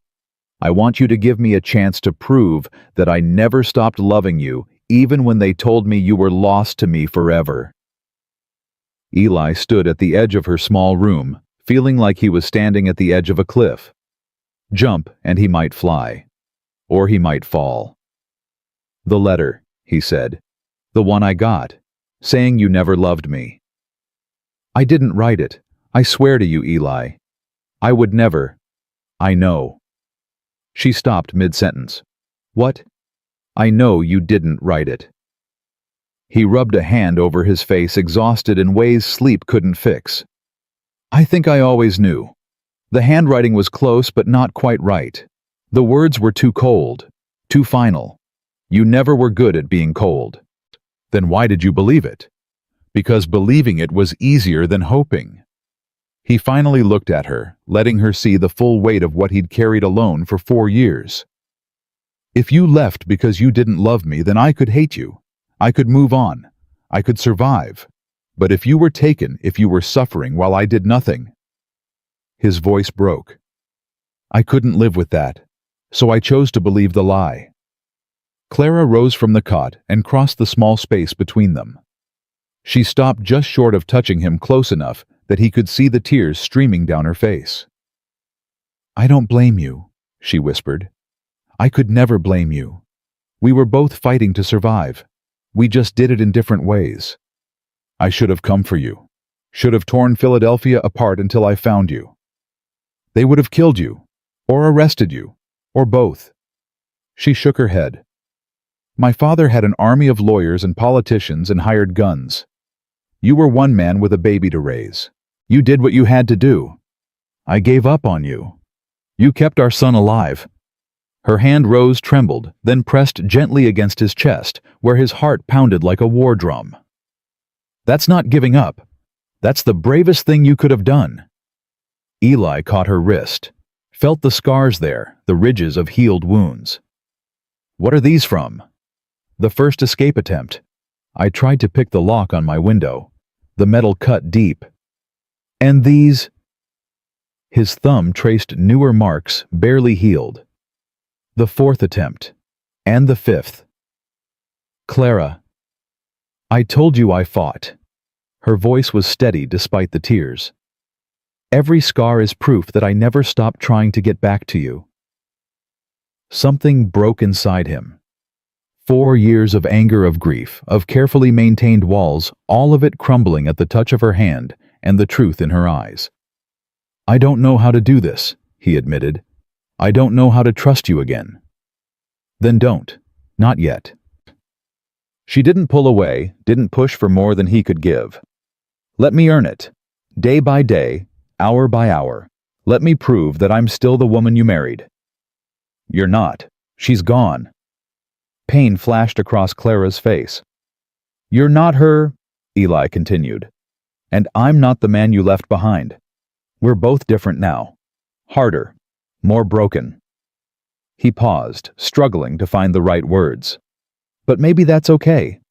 I want you to give me a chance to prove that I never stopped loving you, even when they told me you were lost to me forever." Eli stood at the edge of her small room, feeling like he was standing at the edge of a cliff. Jump and he might fly. Or he might fall. "The letter," he said. "The one I got, saying you never loved me." "I didn't write it. I swear to you, Eli. I would never. I know." She stopped mid-sentence. "What?" "I know you didn't write it." He rubbed a hand over his face, exhausted in ways sleep couldn't fix. "I think I always knew. The handwriting was close but not quite right. The words were too cold, too final. You never were good at being cold." "Then why did you believe it?" "Because believing it was easier than hoping." He finally looked at her, letting her see the full weight of what he'd carried alone for 4 years. "If you left because you didn't love me, then I could hate you. I could move on. I could survive. But if you were taken, if you were suffering while I did nothing..." His voice broke. "I couldn't live with that, so I chose to believe the lie." Clara rose from the cot and crossed the small space between them. She stopped just short of touching him, close enough that he could see the tears streaming down her face. "I don't blame you," she whispered. "I could never blame you. We were both fighting to survive. We just did it in different ways. I should have come for you. Should have torn Philadelphia apart until I found you. They would have killed you, or arrested you, or both." She shook her head. "My father had an army of lawyers and politicians and hired guns. You were one man with a baby to raise. You did what you had to do. I gave up on you. You kept our son alive." Her hand rose, trembled, then pressed gently against his chest, where his heart pounded like a war drum. "That's not giving up. That's the bravest thing you could have done." Eli caught her wrist, felt the scars there, the ridges of healed wounds. "What are these from?" "The first escape attempt. I tried to pick the lock on my window. The metal cut deep. And these..." His thumb traced newer marks, barely healed. "The fourth attempt. And the fifth." "Clara, I told you I fought." Her voice was steady despite the tears. "Every scar is proof that I never stopped trying to get back to you." Something broke inside him. 4 years of anger, of grief, of carefully maintained walls, all of it crumbling at the touch of her hand and the truth in her eyes. "I don't know how to do this," he admitted. "I don't know how to trust you again." "Then don't. Not yet." She didn't pull away, didn't push for more than he could give. "Let me earn it. Day by day, hour by hour. Let me prove that I'm still the woman you married." "You're not. She's gone." Pain flashed across Clara's face. "You're not her," Eli continued. "And I'm not the man you left behind. We're both different now. Harder. More broken." He paused, struggling to find the right words. "But maybe that's okay.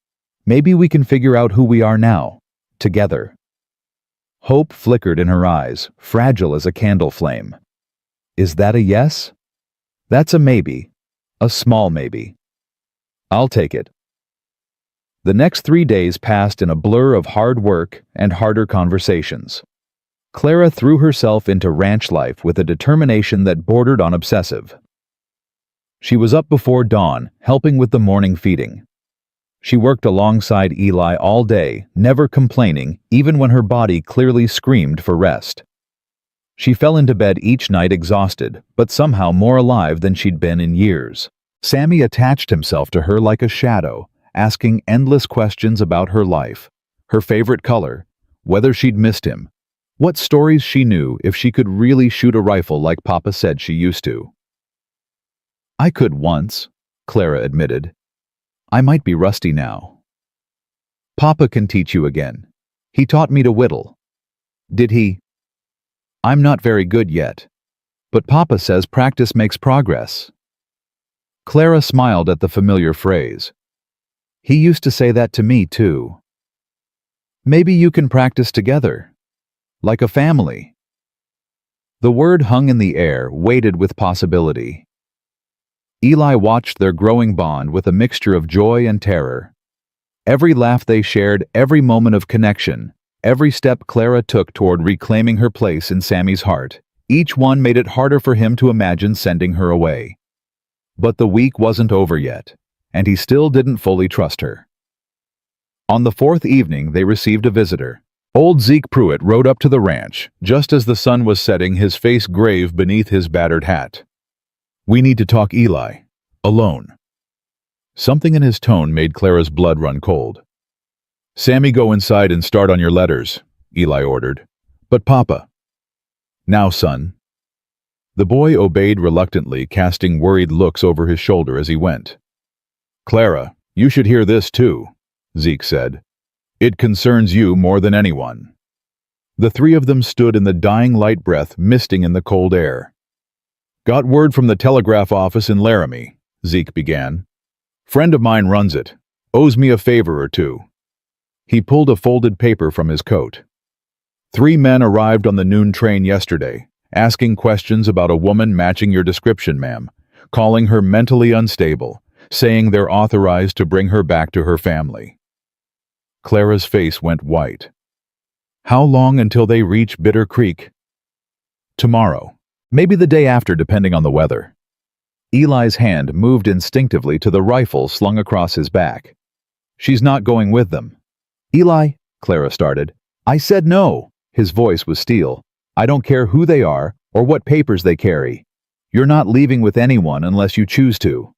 Maybe we can figure out who we are now, together." Hope flickered in her eyes, fragile as a candle flame. "Is that a yes?" "That's a maybe. A small maybe." "I'll take it." The next 3 days passed in a blur of hard work and harder conversations. Clara threw herself into ranch life with a determination that bordered on obsessive. She was up before dawn, helping with the morning feeding. She worked alongside Eli all day, never complaining, even when her body clearly screamed for rest. She fell into bed each night exhausted, but somehow more alive than she'd been in years. Sammy attached himself to her like a shadow, asking endless questions about her life, her favorite color, whether she'd missed him, what stories she knew if she could really shoot a rifle like Papa said she used to. "I could once," Clara admitted. "I might be rusty now." "Papa can teach you again. He taught me to whittle." "Did he?" "I'm not very good yet. But Papa says practice makes progress." Clara smiled at the familiar phrase. "He used to say that to me, too." "Maybe you can practice together. Like a family." The word hung in the air, weighted with possibility. Eli watched their growing bond with a mixture of joy and terror. Every laugh they shared, every moment of connection, every step Clara took toward reclaiming her place in Sammy's heart, each one made it harder for him to imagine sending her away. But the week wasn't over yet, and he still didn't fully trust her. On the fourth evening, they received a visitor. Old Zeke Pruitt rode up to the ranch, just as the sun was setting, his face grave beneath his battered hat. "We need to talk, Eli. Alone." Something in his tone made Clara's blood run cold. "Sammy, go inside and start on your letters," Eli ordered. "But Papa." "Now, son." The boy obeyed reluctantly, casting worried looks over his shoulder as he went. "Clara, you should hear this too," Zeke said. "It concerns you more than anyone." The three of them stood in the dying light breath misting in the cold air. "Got word from the telegraph office in Laramie," Zeke began. "Friend of mine runs it. Owes me a favor or two." He pulled a folded paper from his coat. "3 men arrived on the noon train yesterday, asking questions about a woman matching your description, ma'am, calling her mentally unstable, saying they're authorized to bring her back to her family." Clara's face went white. "How long until they reach Bitter Creek?" "Tomorrow. Maybe the day after, depending on the weather." Eli's hand moved instinctively to the rifle slung across his back. "She's not going with them." "Eli," Clara started. "I said no." His voice was steel. "I don't care who they are or what papers they carry. You're not leaving with anyone unless you choose to."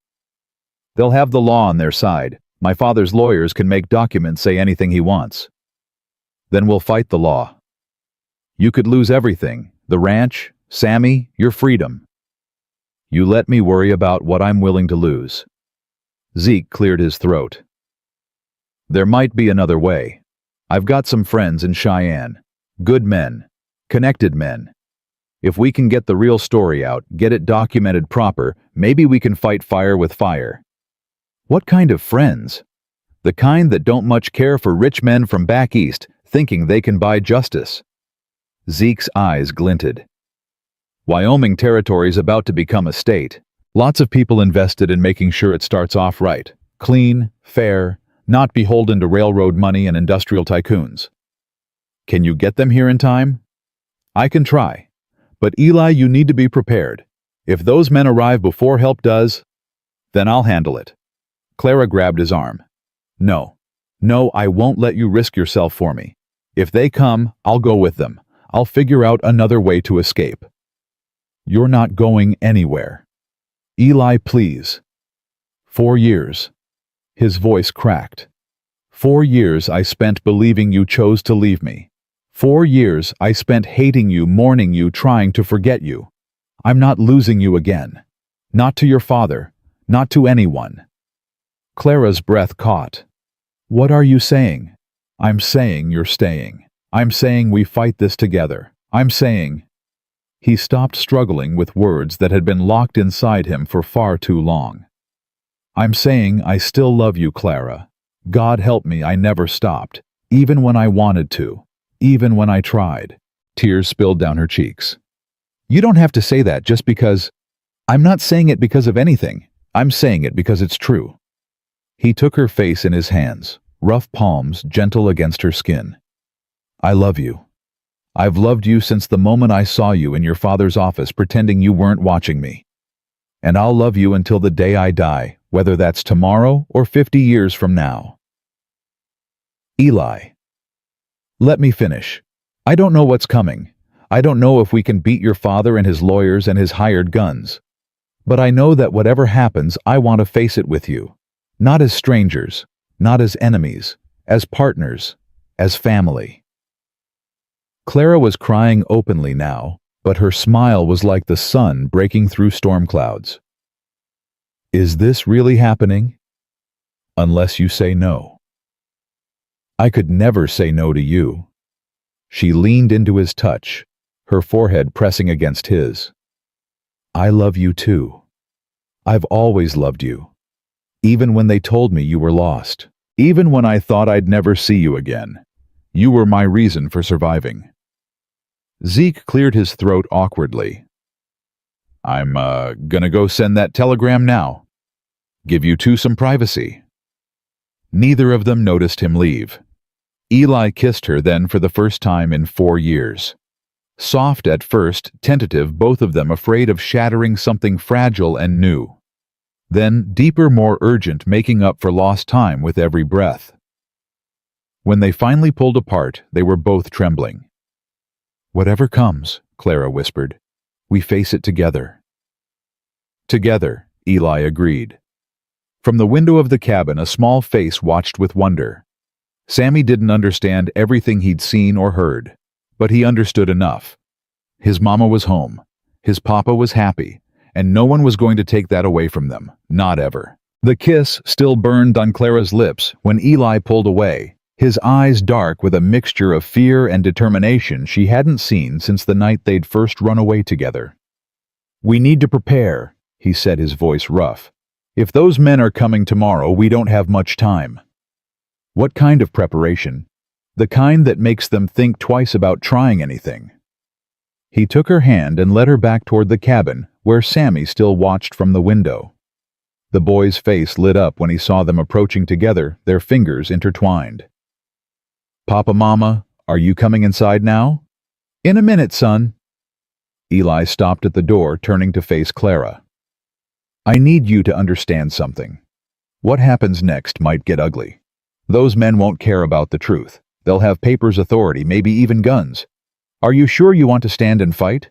"They'll have the law on their side. My father's lawyers can make documents say anything he wants." "Then we'll fight the law." "You could lose everything, the ranch, Sammy, your freedom." "You let me worry about what I'm willing to lose." Zeke cleared his throat. "There might be another way. I've got some friends in Cheyenne. Good men. Connected men. If we can get the real story out, get it documented proper, maybe we can fight fire with fire." "What kind of friends?" "The kind that don't much care for rich men from back east, thinking they can buy justice." Zeke's eyes glinted. "Wyoming Territory's about to become a state. Lots of people invested in making sure it starts off right. Clean, fair, not beholden to railroad money and industrial tycoons. Can you get them here in time?" "I can try. But Eli, you need to be prepared. If those men arrive before help does, then I'll handle it." Clara grabbed his arm. "No. No, I won't let you risk yourself for me. If they come, I'll go with them. I'll figure out another way to escape." "You're not going anywhere." "Eli, please." 4 years. His voice cracked. 4 years I spent believing you chose to leave me. 4 years I spent hating you, mourning you, trying to forget you. I'm not losing you again. Not to your father. Not to anyone. Clara's breath caught. "What are you saying?" "I'm saying you're staying. I'm saying we fight this together. I'm saying—" He stopped, struggling with words that had been locked inside him for far too long. "I'm saying I still love you, Clara. God help me, I never stopped, even when I wanted to, even when I tried." Tears spilled down her cheeks. "You don't have to say that just because—" "I'm not saying it because of anything. I'm saying it because it's true." He took her face in his hands, rough palms gentle against her skin. "I love you. I've loved you since the moment I saw you in your father's office pretending you weren't watching me. And I'll love you until the day I die, whether that's tomorrow or 50 years from now." "Eli." "Let me finish. I don't know what's coming. I don't know if we can beat your father and his lawyers and his hired guns. But I know that whatever happens, I want to face it with you. Not as strangers, not as enemies, as partners, as family." Clara was crying openly now, but her smile was like the sun breaking through storm clouds. "Is this really happening?" "Unless you say no." "I could never say no to you." She leaned into his touch, her forehead pressing against his. "I love you too. I've always loved you. Even when they told me you were lost. Even when I thought I'd never see you again. You were my reason for surviving." Zeke cleared his throat awkwardly. I'm, gonna go send that telegram now. Give you two some privacy." Neither of them noticed him leave. Eli kissed her then for the first time in 4 years. Soft at first, tentative, both of them afraid of shattering something fragile and new. Then, deeper, more urgent, making up for lost time with every breath. When they finally pulled apart, they were both trembling. "Whatever comes," Clara whispered, "we face it together." "Together," Eli agreed. From the window of the cabin, a small face watched with wonder. Sammy didn't understand everything he'd seen or heard, but he understood enough. His mama was home, his papa was happy, and no one was going to take that away from them, not ever. The kiss still burned on Clara's lips when Eli pulled away, his eyes dark with a mixture of fear and determination she hadn't seen since the night they'd first run away together. "We need to prepare," he said, his voice rough. "If those men are coming tomorrow, we don't have much time." "What kind of preparation?" "The kind that makes them think twice about trying anything." He took her hand and led her back toward the cabin, where Sammy still watched from the window. The boy's face lit up when he saw them approaching together, their fingers intertwined. "Papa, Mama, are you coming inside now?" "In a minute, son." Eli stopped at the door, turning to face Clara. "I need you to understand something. What happens next might get ugly. Those men won't care about the truth. They'll have papers, authority, maybe even guns. Are you sure you want to stand and fight?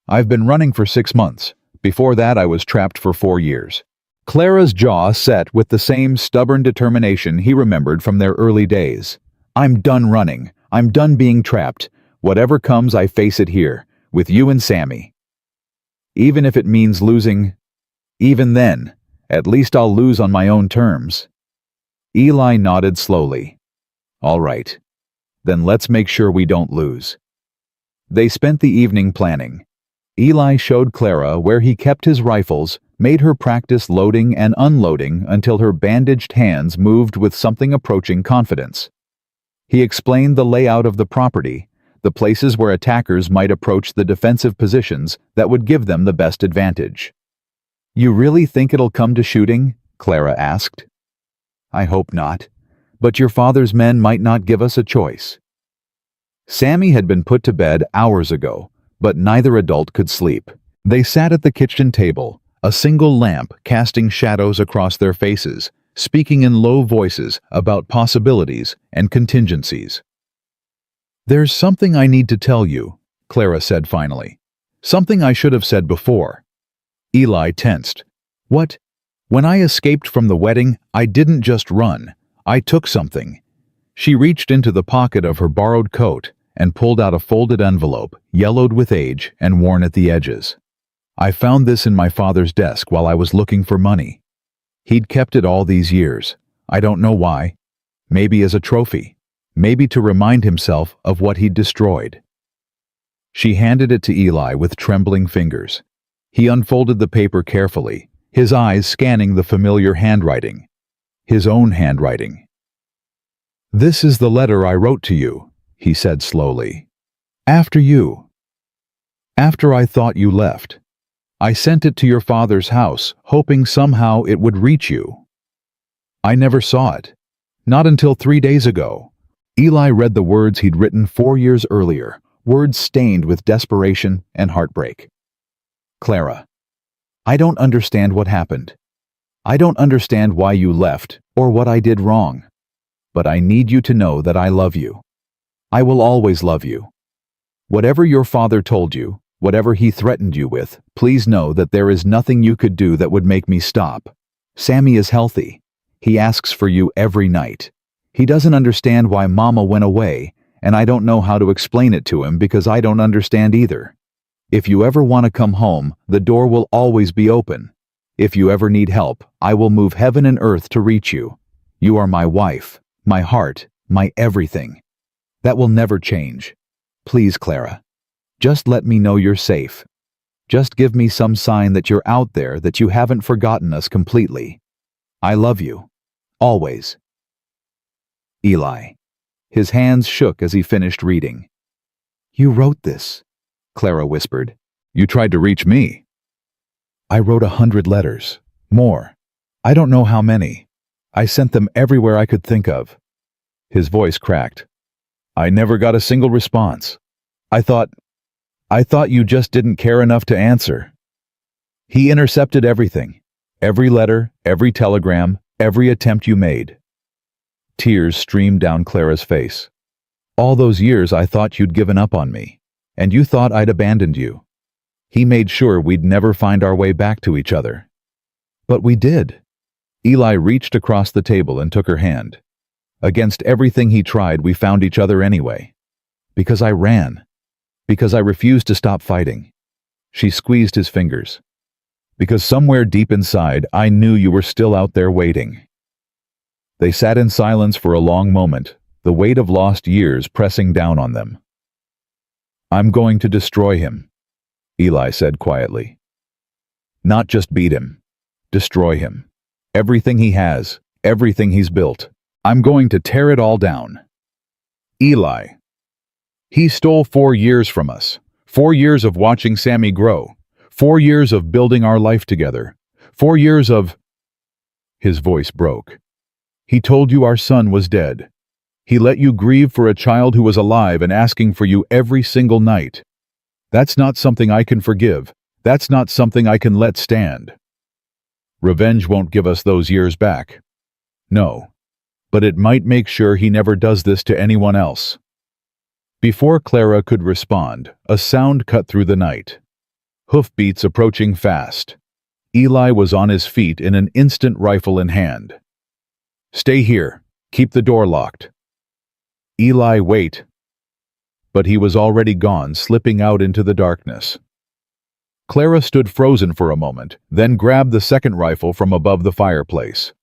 I've been running for 6 months. Before that, I was trapped for 4 years." Clara's jaw set with the same stubborn determination he remembered from their early days. "I'm done running. I'm done being trapped. Whatever comes, I face it here, with you and Sammy. Even if it means losing, even then, at least I'll lose on my own terms." Eli nodded slowly. "All right. Then let's make sure we don't lose." They spent the evening planning. Eli showed Clara where he kept his rifles, made her practice loading and unloading until her bandaged hands moved with something approaching confidence. He explained the layout of the property, the places where attackers might approach the defensive positions that would give them the best advantage. "You really think it'll come to shooting?" Clara asked. "I hope not, but your father's men might not give us a choice." Sammy had been put to bed hours ago, but neither adult could sleep. They sat at the kitchen table, a single lamp casting shadows across their faces, speaking in low voices about possibilities and contingencies. "There's something I need to tell you," Clara said finally. "Something I should have said before." Eli tensed. "What?" "When I escaped from the wedding, I didn't just run. I took something." She reached into the pocket of her borrowed coat and pulled out a folded envelope, yellowed with age and worn at the edges. "I found this in my father's desk while I was looking for money. He'd kept it all these years. I don't know why. Maybe as a trophy. Maybe to remind himself of what he'd destroyed." She handed it to Eli with trembling fingers. He unfolded the paper carefully, his eyes scanning the familiar handwriting. His own handwriting. "This is the letter I wrote to you," he said slowly. "After you. After I thought you left. I sent it to your father's house, hoping somehow it would reach you. I never saw it. Not until 3 days ago." Eli read the words he'd written 4 years earlier, words stained with desperation and heartbreak. "Clara, I don't understand what happened. I don't understand why you left or what I did wrong. But I need you to know that I love you. I will always love you. Whatever your father told you, whatever he threatened you with, please know that there is nothing you could do that would make me stop. Sammy is healthy. He asks for you every night. He doesn't understand why Mama went away, and I don't know how to explain it to him because I don't understand either. If you ever want to come home, the door will always be open. If you ever need help, I will move heaven and earth to reach you. You are my wife, my heart, my everything. That will never change. Please, Clara, just let me know you're safe. Just give me some sign that you're out there, that you haven't forgotten us completely. I love you. Always." Eli. His hands shook as he finished reading. "You wrote this," Clara whispered. "You tried to reach me." I wrote 100 letters. More. I don't know how many. I sent them everywhere I could think of. His voice cracked. I never got a single response. I thought you just didn't care enough to answer. He intercepted everything. Every letter, every telegram, every attempt you made. Tears streamed down Clara's face. All those years I thought you'd given up on me, and you thought I'd abandoned you. He made sure we'd never find our way back to each other. But we did. Eli reached across the table and took her hand. Against everything he tried, we found each other anyway. Because I ran. Because I refused to stop fighting. She squeezed his fingers. Because somewhere deep inside, I knew you were still out there waiting. They sat in silence for a long moment, the weight of lost years pressing down on them. I'm going to destroy him, Eli said quietly. Not just beat him. Destroy him. Everything he has, everything he's built. I'm going to tear it all down. Eli. He stole 4 years from us. 4 years of watching Sammy grow. 4 years of building our life together. 4 years of... His voice broke. He told you our son was dead. He let you grieve for a child who was alive and asking for you every single night. That's not something I can forgive. That's not something I can let stand. Revenge won't give us those years back. No. But it might make sure he never does this to anyone else. Before Clara could respond, a sound cut through the night. Hoofbeats approaching fast. Eli was on his feet in an instant, rifle in hand. Stay here. Keep the door locked. Eli, wait. But he was already gone, slipping out into the darkness. Clara stood frozen for a moment, then grabbed the second rifle from above the fireplace.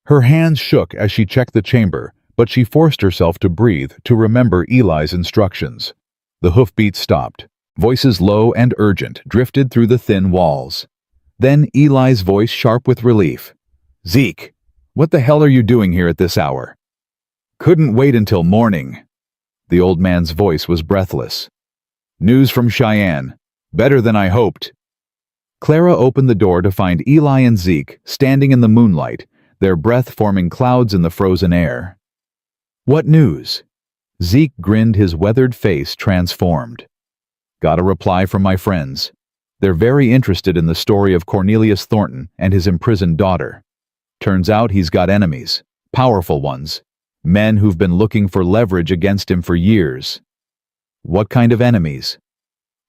Her hands shook as she checked the chamber, but she forced herself to breathe, to remember Eli's instructions. The hoofbeats stopped. Voices low and urgent drifted through the thin walls. Then Eli's voice, sharp with relief. Zeke, what the hell are you doing here at this hour? Couldn't wait until morning. The old man's voice was breathless. News from Cheyenne. Better than I hoped. Clara opened the door to find Eli and Zeke standing in the moonlight, their breath forming clouds in the frozen air. What news? Zeke grinned, his weathered face transformed. Got a reply from my friends. They're very interested in the story of Cornelius Thornton and his imprisoned daughter. Turns out he's got enemies, powerful ones, men who've been looking for leverage against him for years. What kind of enemies?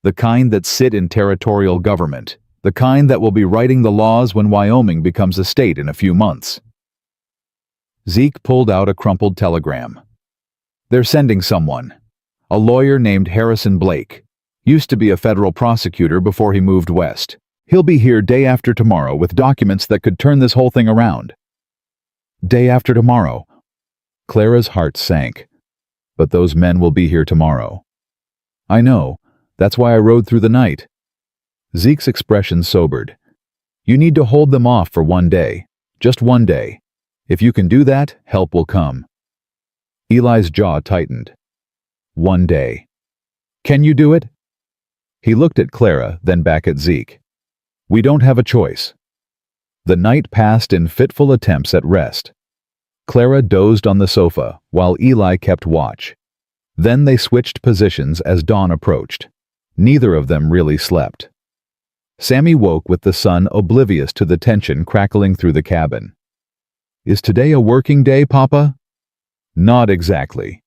The kind that sit in territorial government, the kind that will be writing the laws when Wyoming becomes a state in a few months. Zeke pulled out a crumpled telegram. They're sending someone. A lawyer named Harrison Blake. Used to be a federal prosecutor before he moved west. He'll be here day after tomorrow with documents that could turn this whole thing around. Day after tomorrow. Clara's heart sank. But those men will be here tomorrow. I know. That's why I rode through the night. Zeke's expression sobered. You need to hold them off for 1 day. Just 1 day. If you can do that, help will come. Eli's jaw tightened. 1 day. Can you do it? He looked at Clara, then back at Zeke. We don't have a choice. The night passed in fitful attempts at rest. Clara dozed on the sofa, while Eli kept watch. Then they switched positions as dawn approached. Neither of them really slept. Sammy woke with the sun oblivious to the tension crackling through the cabin. Is today a working day, Papa? Not exactly.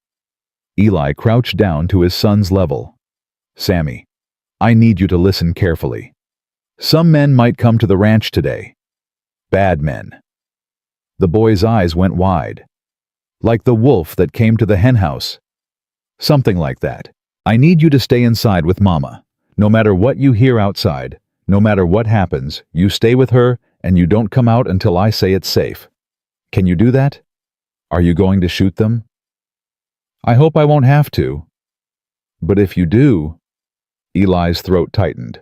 Eli crouched down to his son's level. Sammy, I need you to listen carefully. Some men might come to the ranch today. Bad men. The boy's eyes went wide. Like the wolf that came to the henhouse. Something like that. I need you to stay inside with Mama. No matter what you hear outside, no matter what happens, you stay with her and you don't come out until I say it's safe. Can you do that? Are you going to shoot them? I hope I won't have to. But if you do... Eli's throat tightened.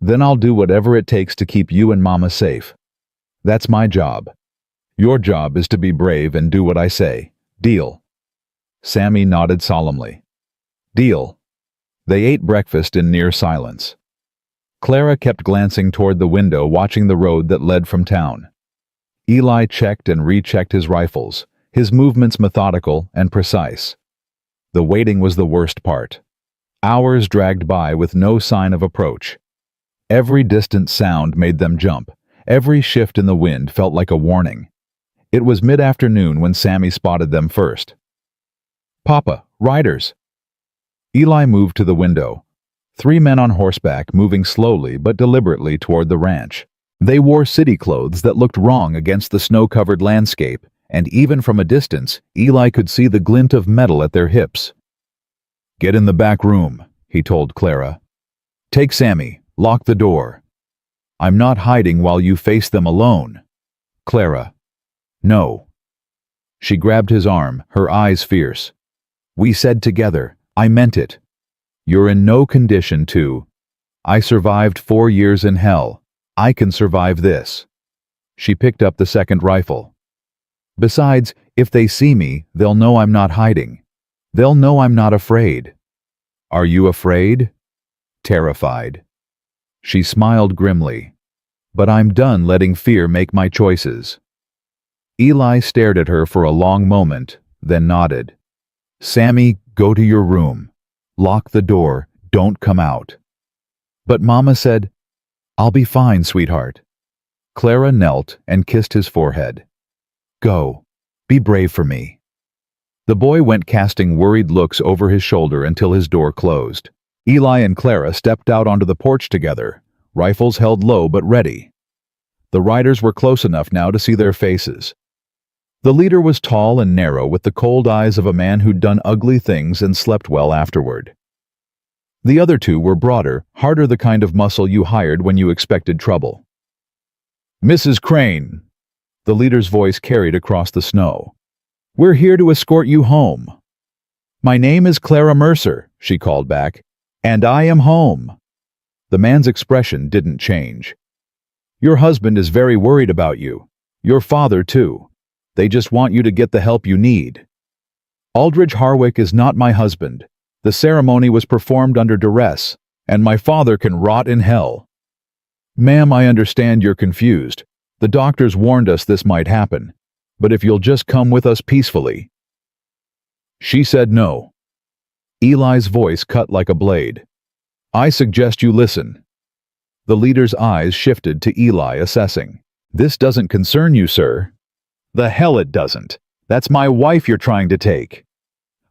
Then I'll do whatever it takes to keep you and Mama safe. That's my job. Your job is to be brave and do what I say. Deal? Sammy nodded solemnly. Deal. They ate breakfast in near silence. Clara kept glancing toward the window, watching the road that led from town. Eli checked and rechecked his rifles, his movements methodical and precise. The waiting was the worst part. Hours dragged by with no sign of approach. Every distant sound made them jump. Every shift in the wind felt like a warning. It was mid-afternoon when Sammy spotted them first. "Papa, riders!" Eli moved to the window. 3 men on horseback moving slowly but deliberately toward the ranch. They wore city clothes that looked wrong against the snow-covered landscape, and even from a distance, Eli could see the glint of metal at their hips. "Get in the back room," he told Clara. "Take Sammy, lock the door. I'm not hiding while you face them alone." "Clara." "No." She grabbed his arm, her eyes fierce. "We said together, I meant it. You're in no condition to. I survived 4 years in hell. I can survive this." She picked up the second rifle. "Besides, if they see me, they'll know I'm not hiding. They'll know I'm not afraid." "Are you afraid?" "Terrified." She smiled grimly. "But I'm done letting fear make my choices." Eli stared at her for a long moment, then nodded. "Sammy, go to your room. Lock the door. Don't come out." "But Mama said—" "I'll be fine, sweetheart." Clara knelt and kissed his forehead. "Go. Be brave for me." The boy went casting worried looks over his shoulder until his door closed. Eli and Clara stepped out onto the porch together, rifles held low but ready. The riders were close enough now to see their faces. The leader was tall and narrow, with the cold eyes of a man who'd done ugly things and slept well afterward. The other 2 were broader, harder, the kind of muscle you hired when you expected trouble. "Mrs. Crane," the leader's voice carried across the snow. "We're here to escort you home." "My name is Clara Mercer," she called back, "and I am home." The man's expression didn't change. "Your husband is very worried about you. Your father, too. They just want you to get the help you need." "Aldridge Harwick is not my husband. The ceremony was performed under duress, and my father can rot in hell." "Ma'am, I understand you're confused. The doctors warned us this might happen. But if you'll just come with us peacefully." She said no. Eli's voice cut like a blade. "I suggest you listen." The leader's eyes shifted to Eli, assessing. "This doesn't concern you, sir." "The hell it doesn't. That's my wife you're trying to take."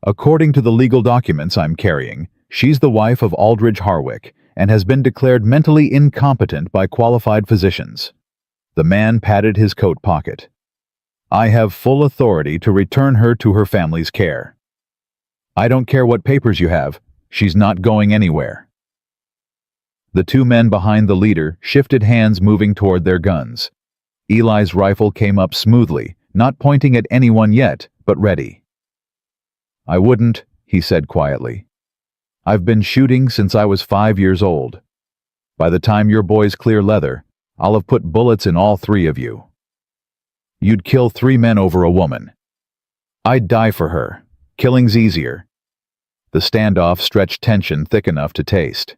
"According to the legal documents I'm carrying, she's the wife of Aldridge Harwick and has been declared mentally incompetent by qualified physicians." The man patted his coat pocket. "I have full authority to return her to her family's care." "I don't care what papers you have. She's not going anywhere." The 2 men behind the leader shifted hands, moving toward their guns. Eli's rifle came up smoothly, not pointing at anyone yet, but ready. "I wouldn't," he said quietly. "I've been shooting since I was 5 years old. By the time your boys clear leather, I'll have put bullets in all 3 of you. You'd kill 3 men over a woman. I'd die for her. Killing's easier." The standoff stretched tension thick enough to taste.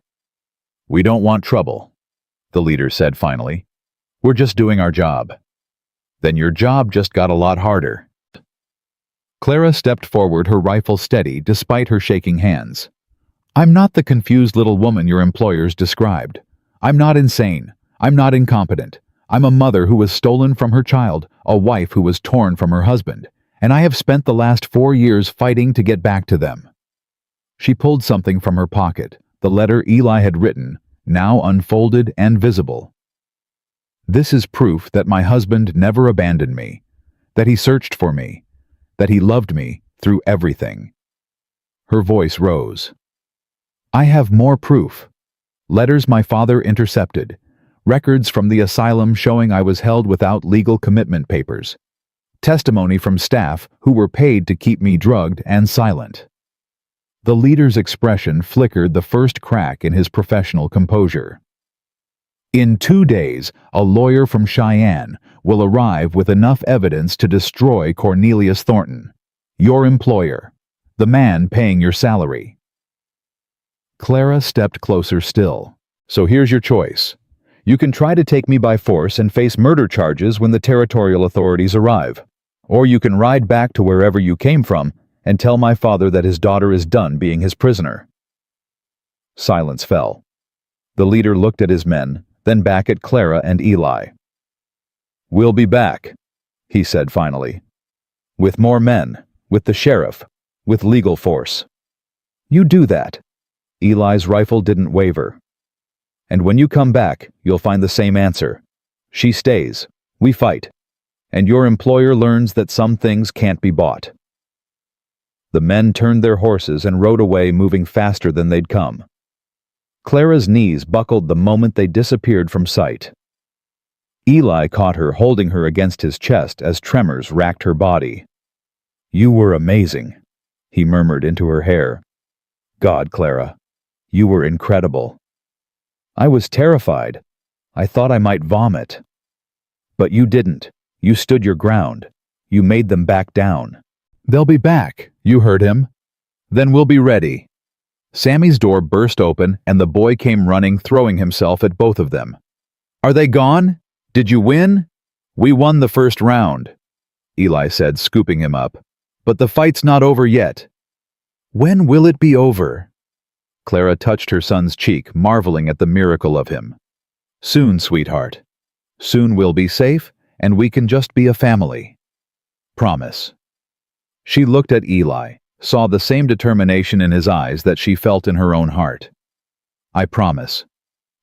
"We don't want trouble," the leader said finally. "We're just doing our job." "Then your job just got a lot harder." Clara stepped forward, her rifle steady despite her shaking hands. "I'm not the confused little woman your employers described. I'm not insane. I'm not incompetent. I'm a mother who was stolen from her child, a wife who was torn from her husband, and I have spent the last 4 years fighting to get back to them." She pulled something from her pocket, the letter Eli had written, now unfolded and visible. "This is proof that my husband never abandoned me, that he searched for me, that he loved me through everything." Her voice rose. "I have more proof. Letters my father intercepted, records from the asylum showing I was held without legal commitment papers, testimony from staff who were paid to keep me drugged and silent." The leader's expression flickered the first crack in his professional composure. "In 2 days, a lawyer from Cheyenne will arrive with enough evidence to destroy Cornelius Thornton, your employer, the man paying your salary." Clara stepped closer still. So here's your choice. You can try to take me by force and face murder charges when the territorial authorities arrive. Or you can ride back to wherever you came from and tell my father that his daughter is done being his prisoner." Silence fell. The leader looked at his men, then back at Clara and Eli. "We'll be back," he said finally. "With more men, with the sheriff, with legal force." "You do that." Eli's rifle didn't waver. "And when you come back, you'll find the same answer. She stays. We fight. And your employer learns that some things can't be bought." The men turned their horses and rode away, moving faster than they'd come. Clara's knees buckled the moment they disappeared from sight. Eli caught her, holding her against his chest as tremors racked her body. "You were amazing," he murmured into her hair. "God, Clara, you were incredible. I was terrified. I thought I might vomit. But you didn't. You stood your ground. You made them back down." "They'll be back," you heard him. "Then we'll be ready." Sammy's door burst open and the boy came running, throwing himself at both of them. "Are they gone? Did you win?" "We won the first round," Eli said, scooping him up. "But the fight's not over yet." "When will it be over?" Clara touched her son's cheek, marveling at the miracle of him. "Soon, sweetheart. Soon we'll be safe, and we can just be a family. Promise." She looked at Eli, saw the same determination in his eyes that she felt in her own heart. "I promise.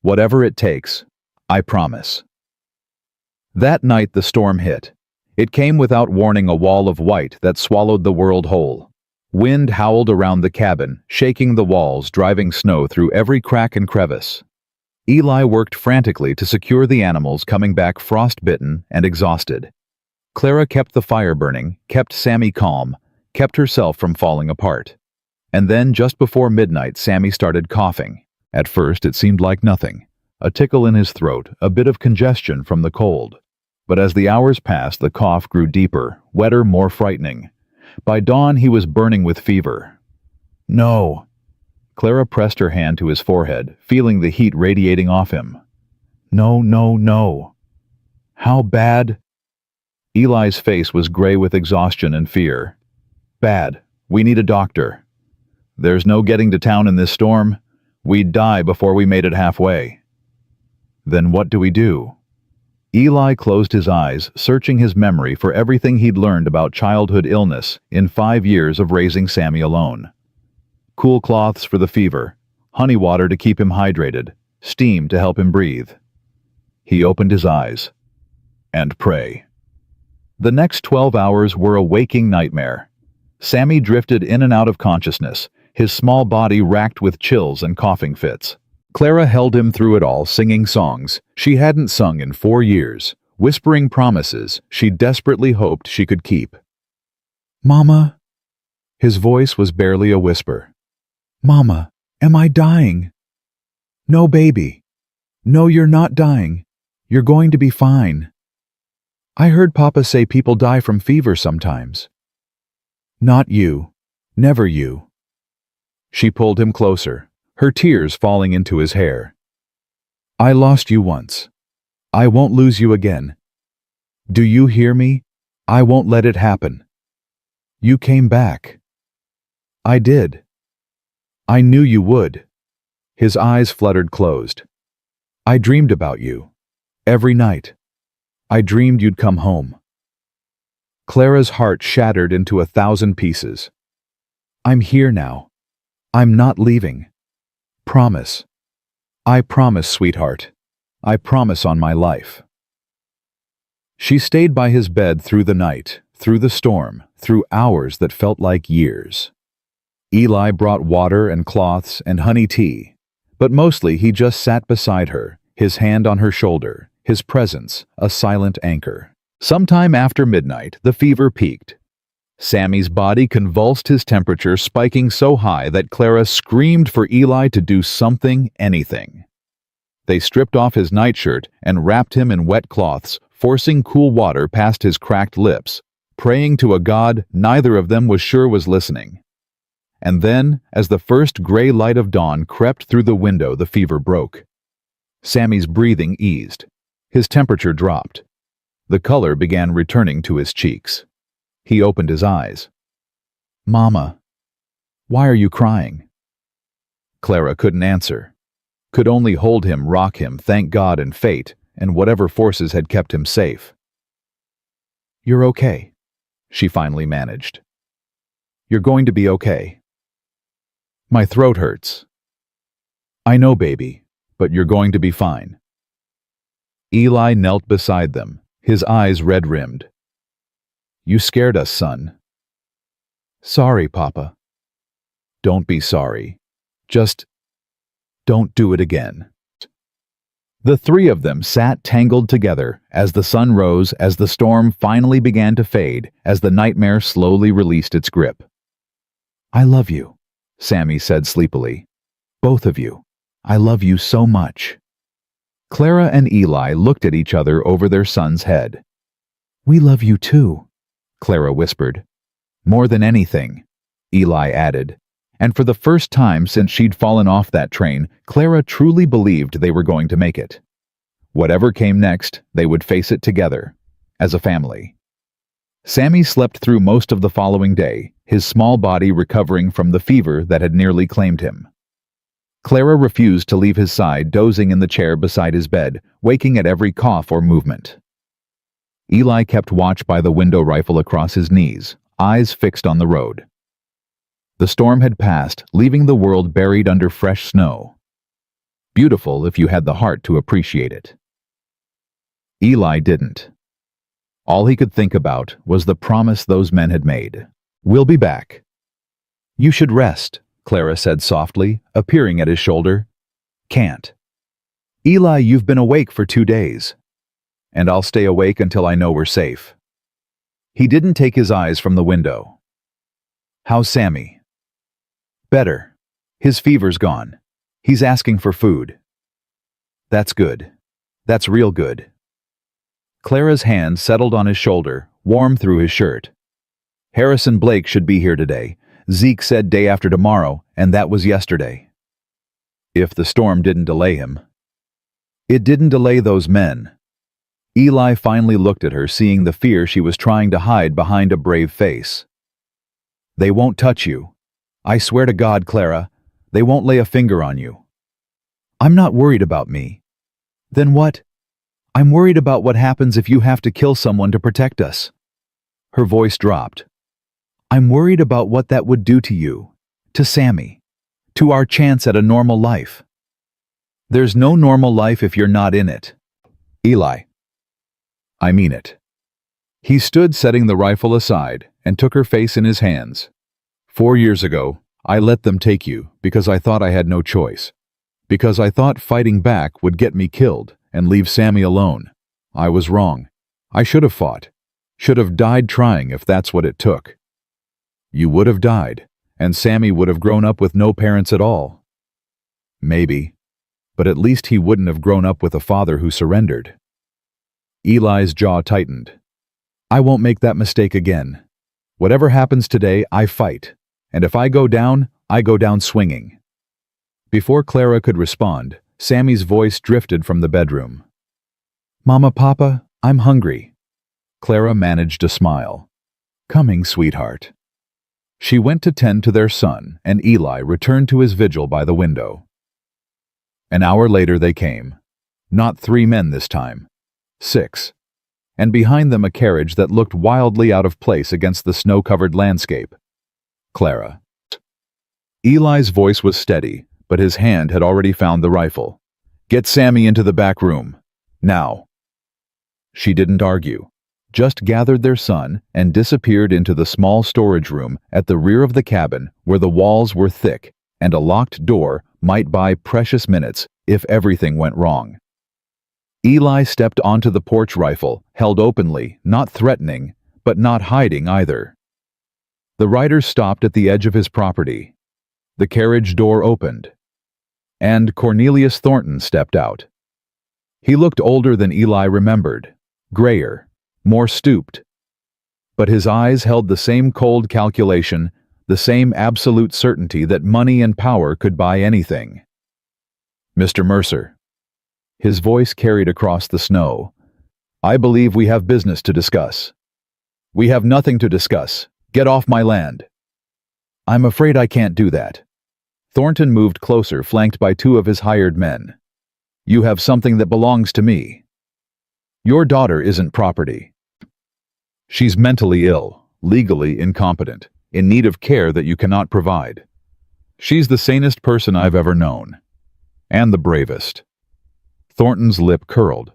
Whatever it takes, I promise." That night the storm hit. It came without warning, a wall of white that swallowed the world whole. Wind howled around the cabin, shaking the walls, driving snow through every crack and crevice. Eli worked frantically to secure the animals, coming back frostbitten and exhausted. Clara kept the fire burning, kept Sammy calm, kept herself from falling apart. And then, just before midnight, Sammy started coughing. At first, it seemed like nothing. A tickle in his throat, a bit of congestion from the cold. But as the hours passed, the cough grew deeper, wetter, more frightening. By dawn, he was burning with fever. "No." Clara pressed her hand to his forehead, feeling the heat radiating off him. "No, no, no." "How bad?" Eli's face was gray with exhaustion and fear. "Bad. We need a doctor." "There's no getting to town in this storm. We'd die before we made it halfway." "Then what do we do?" Eli closed his eyes, searching his memory for everything he'd learned about childhood illness in 5 years of raising Sammy alone. Cool cloths for the fever, honey water to keep him hydrated, steam to help him breathe. He opened his eyes. And pray. The next 12 hours were a waking nightmare. Sammy drifted in and out of consciousness, his small body racked with chills and coughing fits. Clara held him through it all, singing songs she hadn't sung in 4 years, whispering promises she desperately hoped she could keep. "Mama." His voice was barely a whisper. "Mama, am I dying?" "No, baby. No, you're not dying. You're going to be fine. I heard Papa say people die from fever sometimes." "Not you. Never you." She pulled him closer, her tears falling into his hair. "I lost you once. I won't lose you again. Do you hear me? I won't let it happen. You came back. I did. I knew you would." His eyes fluttered closed. "I dreamed about you. Every night. I dreamed you'd come home." Clara's heart shattered into 1,000 pieces. "I'm here now. I'm not leaving. Promise. I promise, sweetheart. I promise on my life." She stayed by his bed through the night, through the storm, through hours that felt like years. Eli brought water and cloths and honey tea, but mostly he just sat beside her, his hand on her shoulder, his presence a silent anchor. Sometime after midnight, the fever peaked. Sammy's body convulsed, his temperature spiking so high that Clara screamed for Eli to do something, anything. They stripped off his nightshirt and wrapped him in wet cloths, forcing cool water past his cracked lips, praying to a God neither of them was sure was listening. And then, as the first gray light of dawn crept through the window, the fever broke. Sammy's breathing eased. His temperature dropped. The color began returning to his cheeks. He opened his eyes. "Mama, why are you crying?" Clara couldn't answer. Could only hold him, rock him, thank God and fate, and whatever forces had kept him safe. "You're okay," she finally managed. "You're going to be okay." "My throat hurts." "I know, baby, but you're going to be fine." Eli knelt beside them, his eyes red-rimmed. "You scared us, son." "Sorry, Papa." "Don't be sorry. Just don't do it again." The three of them sat tangled together as the sun rose, as the storm finally began to fade, as the nightmare slowly released its grip. "I love you," Sammy said sleepily. "Both of you. I love you so much." Clara and Eli looked at each other over their son's head. "We love you too," Clara whispered. "More than anything," Eli added. And for the first time since she'd fallen off that train, Clara truly believed they were going to make it. Whatever came next, they would face it together, as a family. Sammy slept through most of the following day, his small body recovering from the fever that had nearly claimed him. Clara refused to leave his side, dozing in the chair beside his bed, waking at every cough or movement. Eli kept watch by the window rifle across his knees, eyes fixed on the road. The storm had passed, leaving the world buried under fresh snow. Beautiful if you had the heart to appreciate it. Eli didn't. All he could think about was the promise those men had made. "We'll be back." "You should rest," Clara said softly, appearing at his shoulder. "Can't." "Eli, you've been awake for 2 days." "And I'll stay awake until I know we're safe." He didn't take his eyes from the window. "How's Sammy?" "Better. His fever's gone. He's asking for food." "That's good. That's real good." Clara's hand settled on his shoulder, warm through his shirt. "Harrison Blake should be here today. Zeke said day after tomorrow, and that was yesterday." If the storm didn't delay him. It didn't delay those men. Eli finally looked at her, seeing the fear she was trying to hide behind a brave face. "They won't touch you. I swear to God, Clara, they won't lay a finger on you." "I'm not worried about me." "Then what?" "I'm worried about what happens if you have to kill someone to protect us." Her voice dropped. "I'm worried about what that would do to you, to Sammy, to our chance at a normal life." "There's no normal life if you're not in it." "Eli, I mean it." He stood, setting the rifle aside, and took her face in his hands. 4 years ago, I let them take you because I thought I had no choice. Because I thought fighting back would get me killed and leave Sammy alone. I was wrong. I should have fought. Should have died trying if that's what it took. You would have died, and Sammy would have grown up with no parents at all. Maybe, but at least he wouldn't have grown up with a father who surrendered. Eli's jaw tightened. "I won't make that mistake again. Whatever happens today, I fight. And if I go down swinging." Before Clara could respond, Sammy's voice drifted from the bedroom. "Mama, Papa, I'm hungry." Clara managed a smile. "Coming, sweetheart." She went to tend to their son, and Eli returned to his vigil by the window. An hour later they came. Not 3 men this time. 6. And behind them a carriage that looked wildly out of place against the snow-covered landscape. Clara. Eli's voice was steady, but his hand had already found the rifle. "Get Sammy into the back room. Now." She didn't argue, just gathered their son and disappeared into the small storage room at the rear of the cabin where the walls were thick and a locked door might buy precious minutes if everything went wrong. Eli stepped onto the porch rifle, held openly, not threatening, but not hiding either. The rider stopped at the edge of his property. The carriage door opened, and Cornelius Thornton stepped out. He looked older than Eli remembered, grayer, more stooped. But his eyes held the same cold calculation, the same absolute certainty that money and power could buy anything. "Mr. Mercer." His voice carried across the snow. "I believe we have business to discuss." "We have nothing to discuss. Get off my land." "I'm afraid I can't do that." Thornton moved closer, flanked by two of his hired men. "You have something that belongs to me. Your daughter isn't property. She's mentally ill, legally incompetent, in need of care that you cannot provide. She's the sanest person I've ever known. And the bravest." Thornton's lip curled.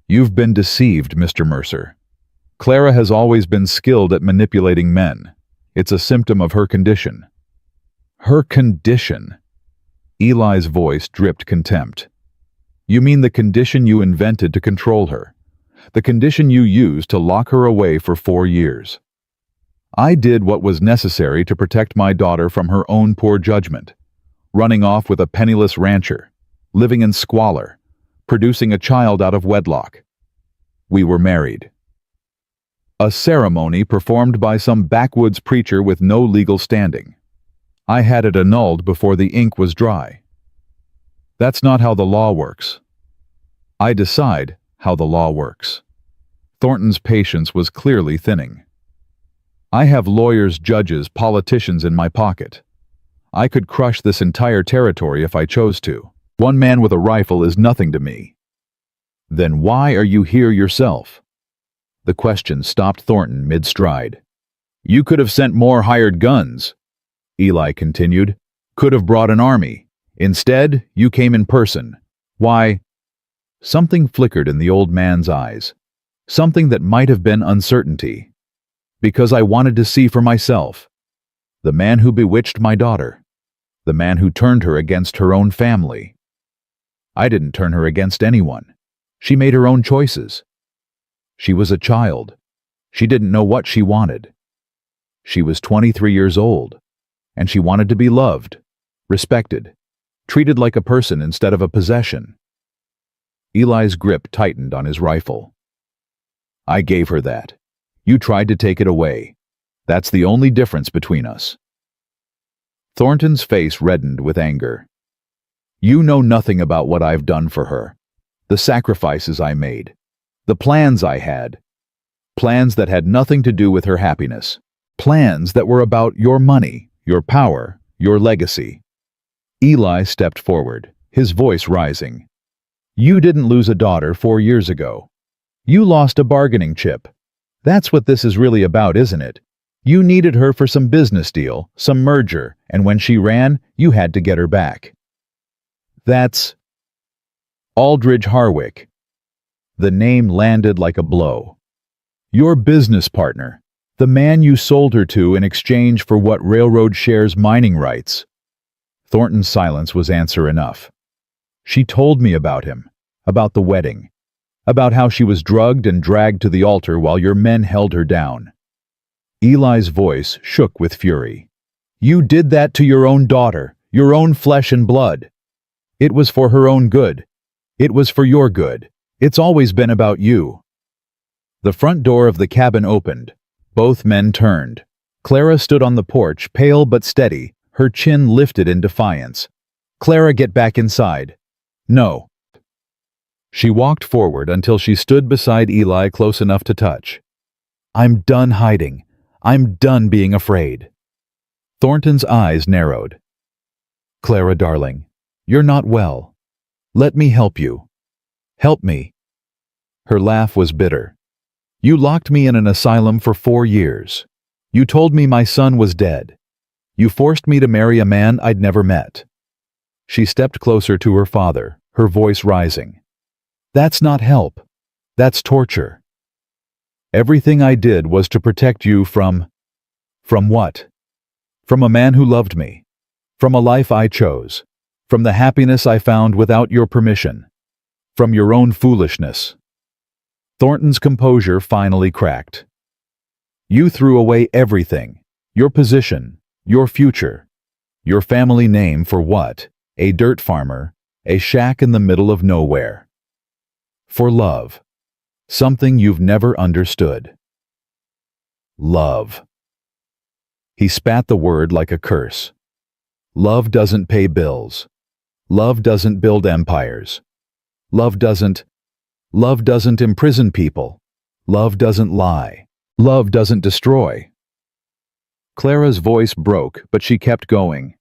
"You've been deceived, Mr. Mercer. Clara has always been skilled at manipulating men. It's a symptom of her condition." "Her condition?" Eli's voice dripped contempt. "You mean the condition you invented to control her? The condition you used to lock her away for 4 years? I did what was necessary to protect my daughter from her own poor judgment, running off with a penniless rancher, living in squalor, producing a child out of wedlock. We were married. A ceremony performed by some backwoods preacher with no legal standing. I had it annulled before the ink was dry. That's not how the law works. I decide how the law works." Thornton's patience was clearly thinning. "I have lawyers, judges, politicians in my pocket. I could crush this entire territory if I chose to. One man with a rifle is nothing to me." "Then why are you here yourself?" The question stopped Thornton mid-stride. "You could have sent more hired guns," Eli continued. "Could have brought an army. Instead, you came in person. Why?" Something flickered in the old man's eyes. Something that might have been uncertainty. "Because I wanted to see for myself. The man who bewitched my daughter. The man who turned her against her own family. I didn't turn her against anyone. She made her own choices. She was a child. She didn't know what she wanted. She was 23 years old, and she wanted to be loved, respected, treated like a person instead of a possession." Eli's grip tightened on his rifle. "I gave her that. You tried to take it away. That's the only difference between us." Thornton's face reddened with anger. "You know nothing about what I've done for her. The sacrifices I made. The plans I had. Plans that had nothing to do with her happiness. Plans that were about your money, your power, your legacy." Eli stepped forward, his voice rising. "You didn't lose a daughter 4 years ago. You lost a bargaining chip. That's what this is really about, isn't it? You needed her for some business deal, some merger, and when she ran, you had to get her back. That's Aldridge Harwick." The name landed like a blow. "Your business partner, the man you sold her to in exchange for what railroad shares mining rights." Thornton's silence was answer enough. "She told me about him, about the wedding, about how she was drugged and dragged to the altar while your men held her down." Eli's voice shook with fury. "You did that to your own daughter, your own flesh and blood. It was for her own good. It was for your good. It's always been about you." The front door of the cabin opened. Both men turned. Clara stood on the porch, pale but steady, her chin lifted in defiance. "Clara, get back inside." "No." She walked forward until she stood beside Eli close enough to touch. "I'm done hiding. I'm done being afraid." Thornton's eyes narrowed. "Clara, darling, you're not well. Let me help you. Help me." Her laugh was bitter. "You locked me in an asylum for 4 years. You told me my son was dead. You forced me to marry a man I'd never met." She stepped closer to her father, her voice rising. "That's not help. That's torture. Everything I did was to protect you from what? From a man who loved me. From a life I chose. From the happiness I found without your permission. From your own foolishness." Thornton's composure finally cracked. "You threw away everything. Your position, your future, your family name for what? A dirt farmer, a shack in the middle of nowhere. For love. Something you've never understood. Love." He spat the word like a curse. "Love doesn't pay bills. Love doesn't build empires. Love doesn't. Love doesn't imprison people. Love doesn't lie. Love doesn't destroy. Clara's voice broke, but she kept going.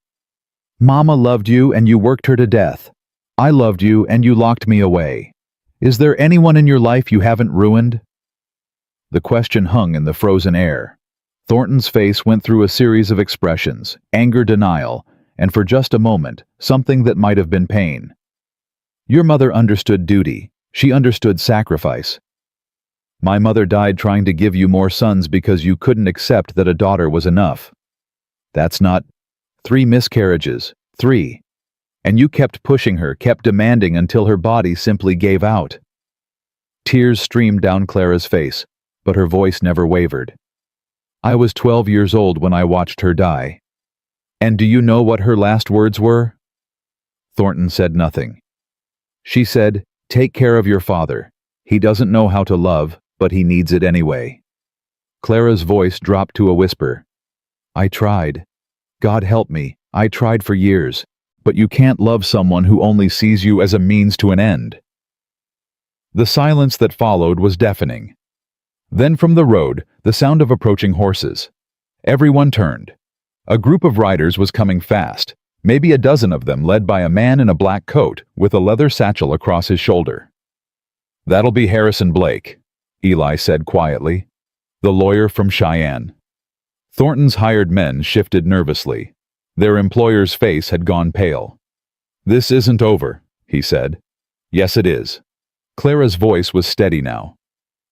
Mama loved you and you worked her to death. I loved you and you locked me away. Is there anyone in your life you haven't ruined? The question hung in the frozen air. Thornton's face went through a series of expressions, anger, denial, and for just a moment, something that might have been pain. Your mother understood duty. She understood sacrifice. My mother died trying to give you more sons because you couldn't accept that a daughter was enough. That's not 3 miscarriages, 3. And you kept pushing her, kept demanding until her body simply gave out. Tears streamed down Clara's face, but her voice never wavered. I was 12 years old when I watched her die. And do you know what her last words were? Thornton said nothing. She said, "Take care of your father. He doesn't know how to love, but he needs it anyway." Clara's voice dropped to a whisper. I tried. God help me, I tried for years. But you can't love someone who only sees you as a means to an end. The silence that followed was deafening. Then from the road, the sound of approaching horses. Everyone turned. A group of riders was coming fast, maybe a dozen of them led by a man in a black coat with a leather satchel across his shoulder. That'll be Harrison Blake, Eli said quietly, the lawyer from Cheyenne. Thornton's hired men shifted nervously. Their employer's face had gone pale. This isn't over, he said. Yes, it is. Clara's voice was steady now.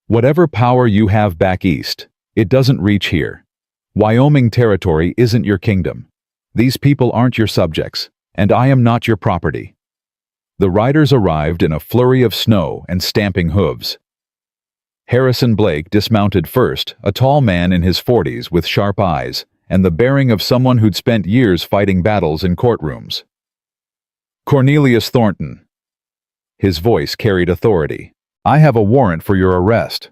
Whatever power you have back east, it doesn't reach here. Wyoming territory isn't your kingdom. These people aren't your subjects, and I am not your property. The riders arrived in a flurry of snow and stamping hooves. Harrison Blake dismounted first, a tall man in his 40s with sharp eyes, and the bearing of someone who'd spent years fighting battles in courtrooms. Cornelius Thornton. His voice carried authority. I have a warrant for your arrest.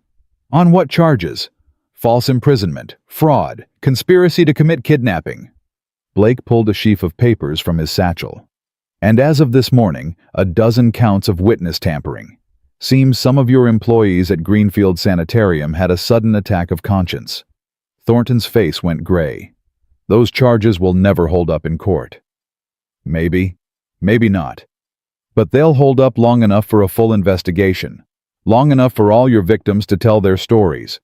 On what charges? False imprisonment, fraud, conspiracy to commit kidnapping. Blake pulled a sheaf of papers from his satchel. And as of this morning, a dozen counts of witness tampering. Seems some of your employees at Greenfield Sanitarium had a sudden attack of conscience. Thornton's face went gray. Those charges will never hold up in court. Maybe, maybe not. But they'll hold up long enough for a full investigation. Long enough for all your victims to tell their stories.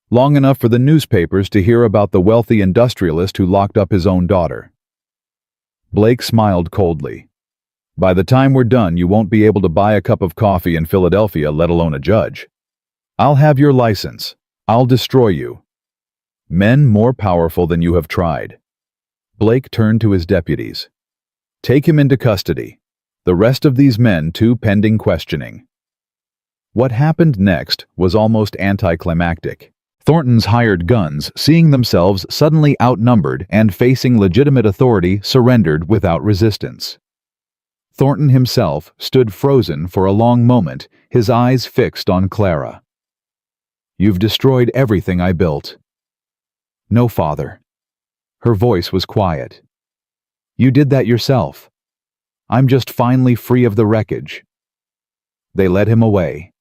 Long enough for the newspapers to hear about the wealthy industrialist who locked up his own daughter. Blake smiled coldly. By the time we're done, you won't be able to buy a cup of coffee in Philadelphia, let alone a judge. I'll have your license. I'll destroy you. Men more powerful than you have tried. Blake turned to his deputies. Take him into custody. The rest of these men too pending questioning. What happened next was almost anticlimactic. Thornton's hired guns, seeing themselves suddenly outnumbered and facing legitimate authority, surrendered without resistance. Thornton himself stood frozen for a long moment, his eyes fixed on Clara. You've destroyed everything I built. No, Father. Her voice was quiet. You did that yourself. I'm just finally free of the wreckage. They led him away.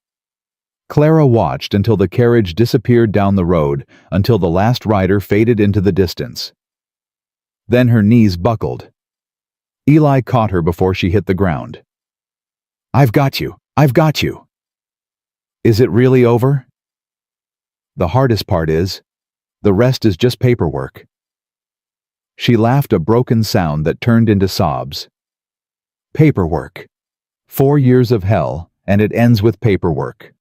Clara watched until the carriage disappeared down the road, until the last rider faded into the distance. Then her knees buckled. Eli caught her before she hit the ground. I've got you. I've got you. Is it really over? The hardest part is, the rest is just paperwork. She laughed a broken sound that turned into sobs. Paperwork. 4 years of hell, and it ends with paperwork.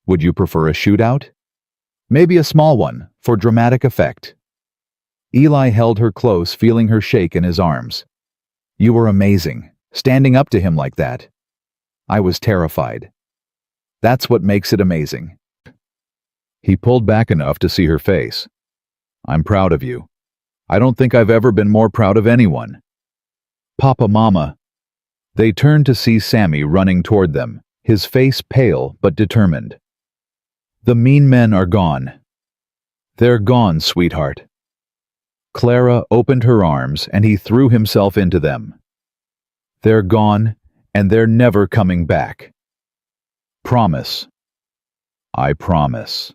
Would you prefer a shootout? Maybe a small one, for dramatic effect. Eli held her close, feeling her shake in his arms. You were amazing, standing up to him like that. I was terrified. That's what makes it amazing. He pulled back enough to see her face. I'm proud of you. I don't think I've ever been more proud of anyone. Papa, Mama. They turned to see Sammy running toward them, his face pale but determined. The mean men are gone. They're gone, sweetheart. Clara opened her arms and he threw himself into them. They're gone, and they're never coming back. Promise. I promise.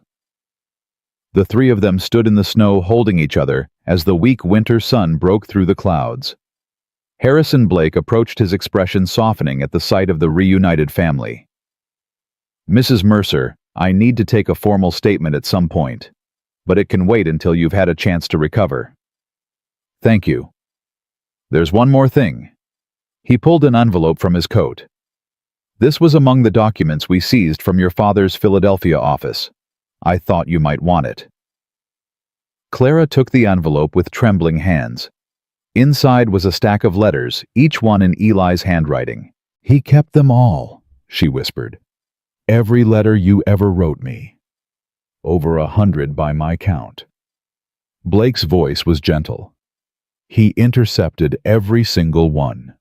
The three of them stood in the snow holding each other as the weak winter sun broke through the clouds. Harrison Blake approached, his expression softening at the sight of the reunited family. Mrs. Mercer, I need to take a formal statement at some point, but it can wait until you've had a chance to recover. Thank you. There's one more thing. He pulled an envelope from his coat. This was among the documents we seized from your father's Philadelphia office. I thought you might want it. Clara took the envelope with trembling hands. Inside was a stack of letters, each one in Eli's handwriting. He kept them all, she whispered. Every letter you ever wrote me. Over 100 by my count. Blake's voice was gentle. He intercepted every single one.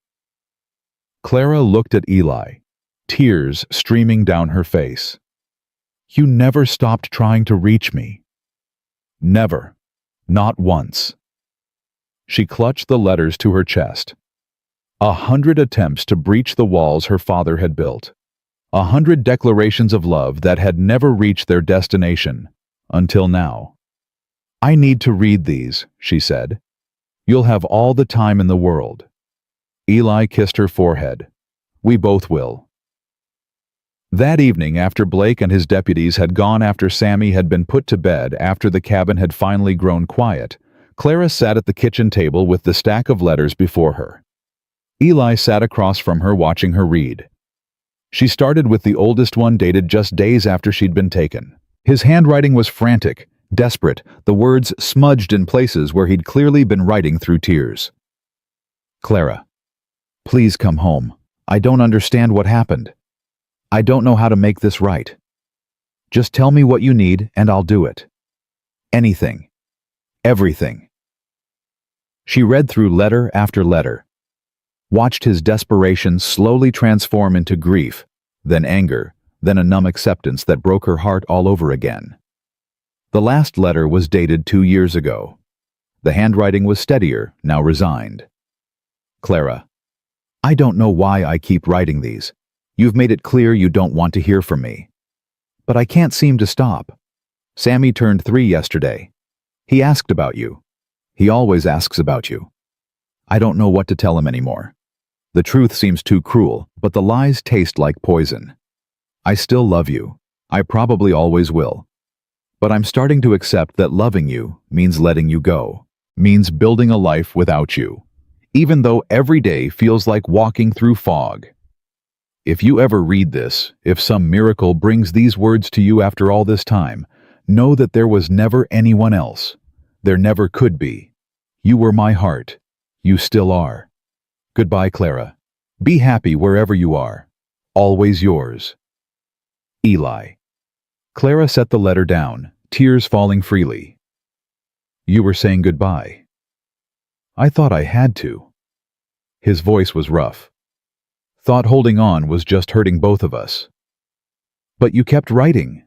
Clara looked at Eli, tears streaming down her face. You never stopped trying to reach me. Never. Not once. She clutched the letters to her chest. 100 attempts to breach the walls her father had built. 100 declarations of love that had never reached their destination, until now. I need to read these, she said. You'll have all the time in the world. Eli kissed her forehead. We both will. That evening, after Blake and his deputies had gone after Sammy had been put to bed, after the cabin had finally grown quiet, Clara sat at the kitchen table with the stack of letters before her. Eli sat across from her watching her read. She started with the oldest one, dated just days after she'd been taken. His handwriting was frantic, desperate, the words smudged in places where he'd clearly been writing through tears. Clara, please come home. I don't understand what happened. I don't know how to make this right. Just tell me what you need and I'll do it. Anything. Everything. She read through letter after letter, watched his desperation slowly transform into grief, then anger, then a numb acceptance that broke her heart all over again. The last letter was dated 2 years ago. The handwriting was steadier, now resigned. Clara, I don't know why I keep writing these. You've made it clear you don't want to hear from me. But I can't seem to stop. Sammy turned 3 yesterday. He asked about you. He always asks about you. I don't know what to tell him anymore. The truth seems too cruel, but the lies taste like poison. I still love you. I probably always will. But I'm starting to accept that loving you means letting you go, means building a life without you, even though every day feels like walking through fog. If you ever read this, if some miracle brings these words to you after all this time, know that there was never anyone else. There never could be. You were my heart. You still are. Goodbye, Clara. Be happy wherever you are. Always yours. Eli. Clara set the letter down, tears falling freely. You were saying goodbye. I thought I had to. His voice was rough. Thought holding on was just hurting both of us. But you kept writing.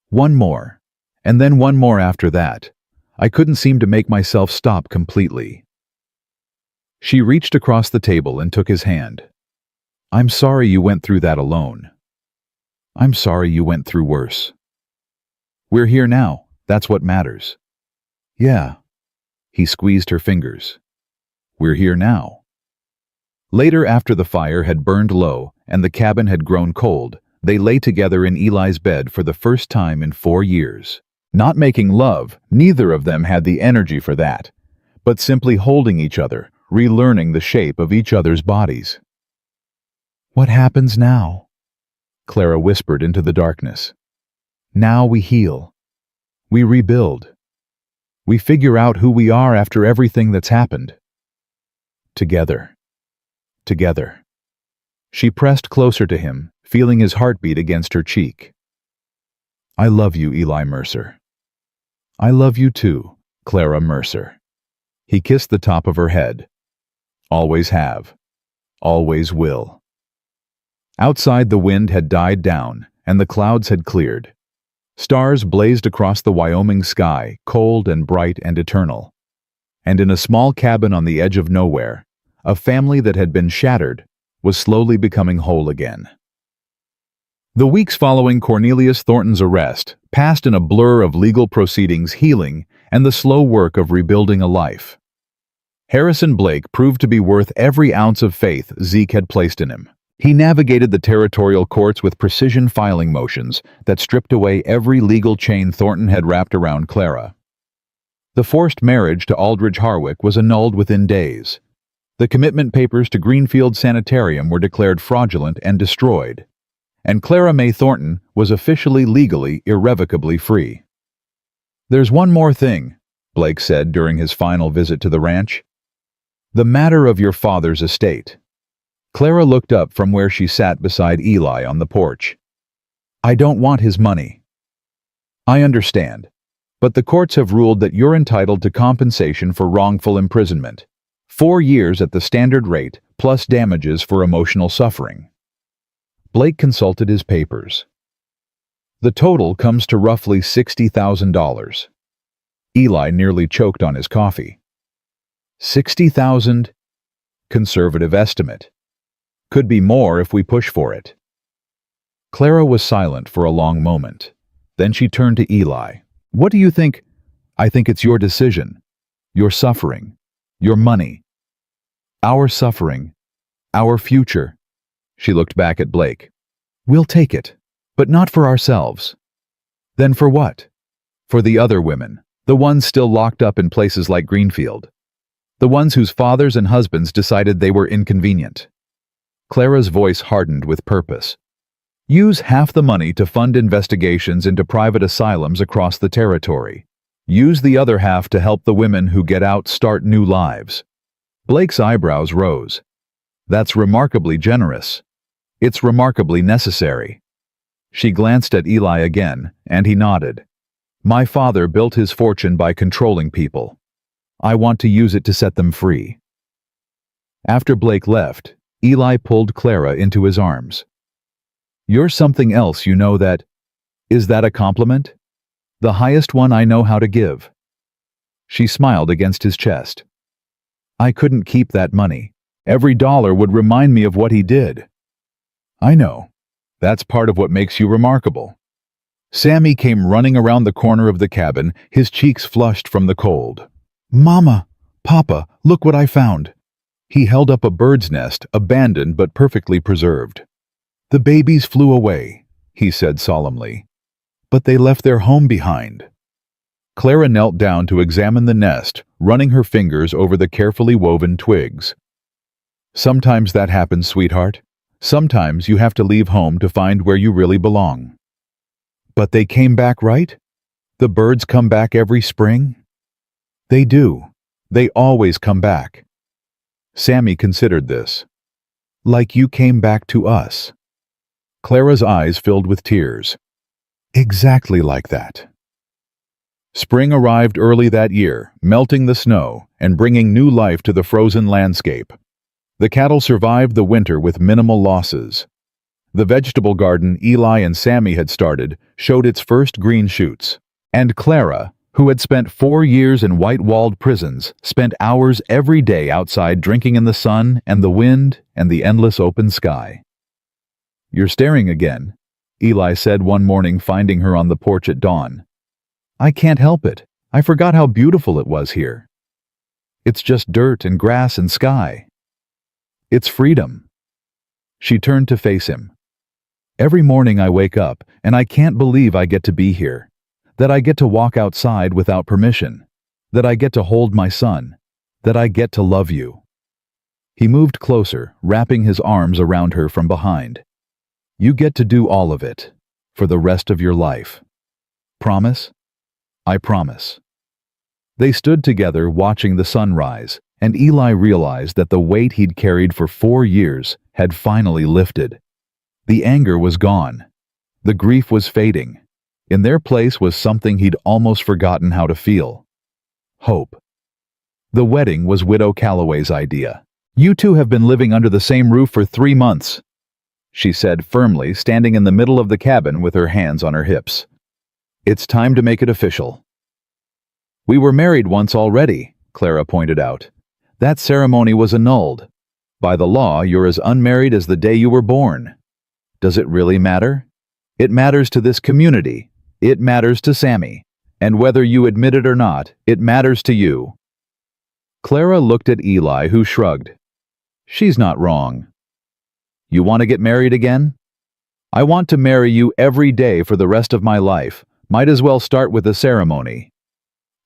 One more, and then one more after that. I couldn't seem to make myself stop completely. She reached across the table and took his hand. I'm sorry you went through that alone. I'm sorry you went through worse. We're here now. That's what matters. Yeah. He squeezed her fingers. We're here now. Later, after the fire had burned low and the cabin had grown cold, they lay together in Eli's bed for the first time in 4 years. Not making love, neither of them had the energy for that, but simply holding each other, relearning the shape of each other's bodies. What happens now? Clara whispered into the darkness. Now we heal. We rebuild. We figure out who we are after everything that's happened. Together. Together. She pressed closer to him, feeling his heartbeat against her cheek. I love you, Eli Mercer. I love you too, Clara Mercer. He kissed the top of her head. Always have. Always will. Outside, the wind had died down, and the clouds had cleared. Stars blazed across the Wyoming sky, cold and bright and eternal. And in a small cabin on the edge of nowhere, a family that had been shattered was slowly becoming whole again. The weeks following Cornelius Thornton's arrest passed in a blur of legal proceedings, healing, and the slow work of rebuilding a life. Harrison Blake proved to be worth every ounce of faith Zeke had placed in him. He navigated the territorial courts with precision filing motions that stripped away every legal chain Thornton had wrapped around Clara. The forced marriage to Aldridge Harwick was annulled within days. The commitment papers to Greenfield Sanitarium were declared fraudulent and destroyed. And Clara May Thornton was officially, legally, irrevocably free. "There's one more thing," Blake said during his final visit to the ranch. "The matter of your father's estate." Clara looked up from where she sat beside Eli on the porch. "I don't want his money." "I understand. But the courts have ruled that you're entitled to compensation for wrongful imprisonment. 4 years at the standard rate, plus damages for emotional suffering." Blake consulted his papers. "The total comes to roughly $60,000. Eli nearly choked on his coffee. $60,000? Conservative estimate. Could be more if we push for it. Clara was silent for a long moment. Then she turned to Eli. "What do you think?" "I think it's your decision. Your suffering. Your money. Our suffering. Our future." She looked back at Blake. "We'll take it, but not for ourselves." "Then for what?" "For the other women, the ones still locked up in places like Greenfield. The ones whose fathers and husbands decided they were inconvenient." Clara's voice hardened with purpose. "Use half the money to fund investigations into private asylums across the territory. Use the other half to help the women who get out start new lives." Blake's eyebrows rose. "That's remarkably generous. It's remarkably necessary." She glanced at Eli again, and he nodded. "My father built his fortune by controlling people. I want to use it to set them free." After Blake left, Eli pulled Clara into his arms. "You're something else, you know that. Is that a compliment? The highest one I know how to give." She smiled against his chest. "I couldn't keep that money. Every dollar would remind me of what he did." "I know. That's part of what makes you remarkable." Sammy came running around the corner of the cabin, his cheeks flushed from the cold. "Mama, Papa, look what I found." He held up a bird's nest, abandoned but perfectly preserved. "The babies flew away," he said solemnly. "But they left their home behind." Clara knelt down to examine the nest, running her fingers over the carefully woven twigs. "Sometimes that happens, sweetheart. Sometimes you have to leave home to find where you really belong." "But they came back, right? The birds come back every spring?" "They do. They always come back." Sammy considered this. "Like you came back to us." Clara's eyes filled with tears. "Exactly like that." Spring arrived early that year, melting the snow and bringing new life to the frozen landscape. The cattle survived the winter with minimal losses. The vegetable garden Eli and Sammy had started showed its first green shoots, and Clara, who had spent 4 years in white-walled prisons, spent hours every day outside drinking in the sun and the wind and the endless open sky. "You're staring again," Eli said one morning, finding her on the porch at dawn. "I can't help it. I forgot how beautiful it was here. It's just dirt and grass and sky. It's freedom." She turned to face him. "Every morning I wake up and I can't believe I get to be here. That I get to walk outside without permission. That I get to hold my son. That I get to love you." He moved closer, wrapping his arms around her from behind. "You get to do all of it, for the rest of your life. Promise?" "I promise." They stood together watching the sunrise, and Eli realized that the weight he'd carried for 4 years had finally lifted. The anger was gone. The grief was fading. In their place was something he'd almost forgotten how to feel. Hope. The wedding was Widow Calloway's idea. "You two have been living under the same roof for 3 months, she said firmly, standing in the middle of the cabin with her hands on her hips. "It's time to make it official." "We were married once already," Clara pointed out. "That ceremony was annulled. By the law, you're as unmarried as the day you were born. Does it really matter?" It matters to this community. It matters to Sammy. And whether you admit it or not, it matters to you." Clara looked at Eli, who shrugged. "She's not wrong. You want to get married again? I want to marry you every day for the rest of my life. Might as well start with a ceremony."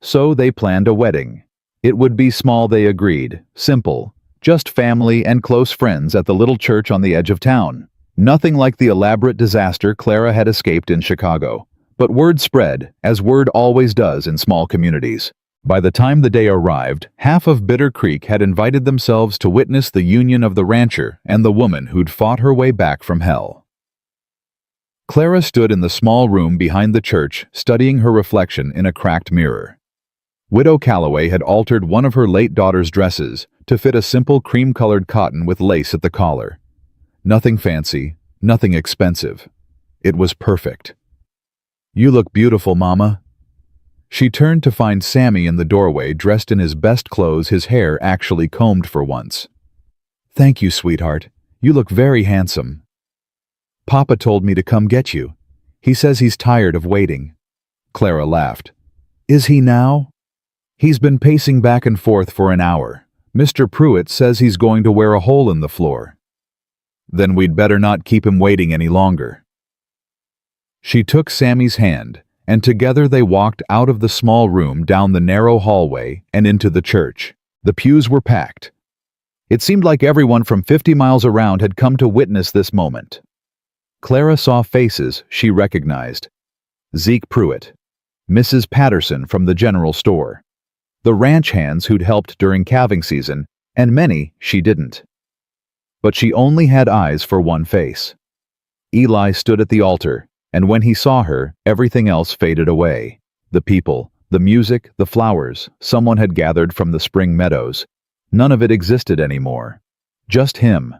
So they planned a wedding. It would be small, they agreed, simple, just family and close friends at the little church on the edge of town. Nothing like the elaborate disaster Clara had escaped in Chicago. But word spread, as word always does in small communities. By the time the day arrived, half of Bitter Creek had invited themselves to witness the union of the rancher and the woman who'd fought her way back from hell. Clara stood in the small room behind the church, studying her reflection in a cracked mirror. Widow Calloway had altered one of her late daughter's dresses to fit a simple cream-colored cotton with lace at the collar. Nothing fancy, nothing expensive. It was perfect. "You look beautiful, Mama." She turned to find Sammy in the doorway, dressed in his best clothes, his hair actually combed for once. "Thank you, sweetheart. You look very handsome. Papa told me to come get you. He says he's tired of waiting." Clara laughed. "Is he now?" "He's been pacing back and forth for an hour. Mr. Pruitt says he's going to wear a hole in the floor." "Then we'd better not keep him waiting any longer." She took Sammy's hand, and together they walked out of the small room, down the narrow hallway, and into the church. The pews were packed. It seemed like everyone from 50 miles around had come to witness this moment. Clara saw faces she recognized. Zeke Pruitt, Mrs. Patterson from the general store, the ranch hands who'd helped during calving season, and many she didn't. But she only had eyes for one face. Eli stood at the altar, and when he saw her, everything else faded away. The people, the music, the flowers someone had gathered from the spring meadows. None of it existed anymore. Just him.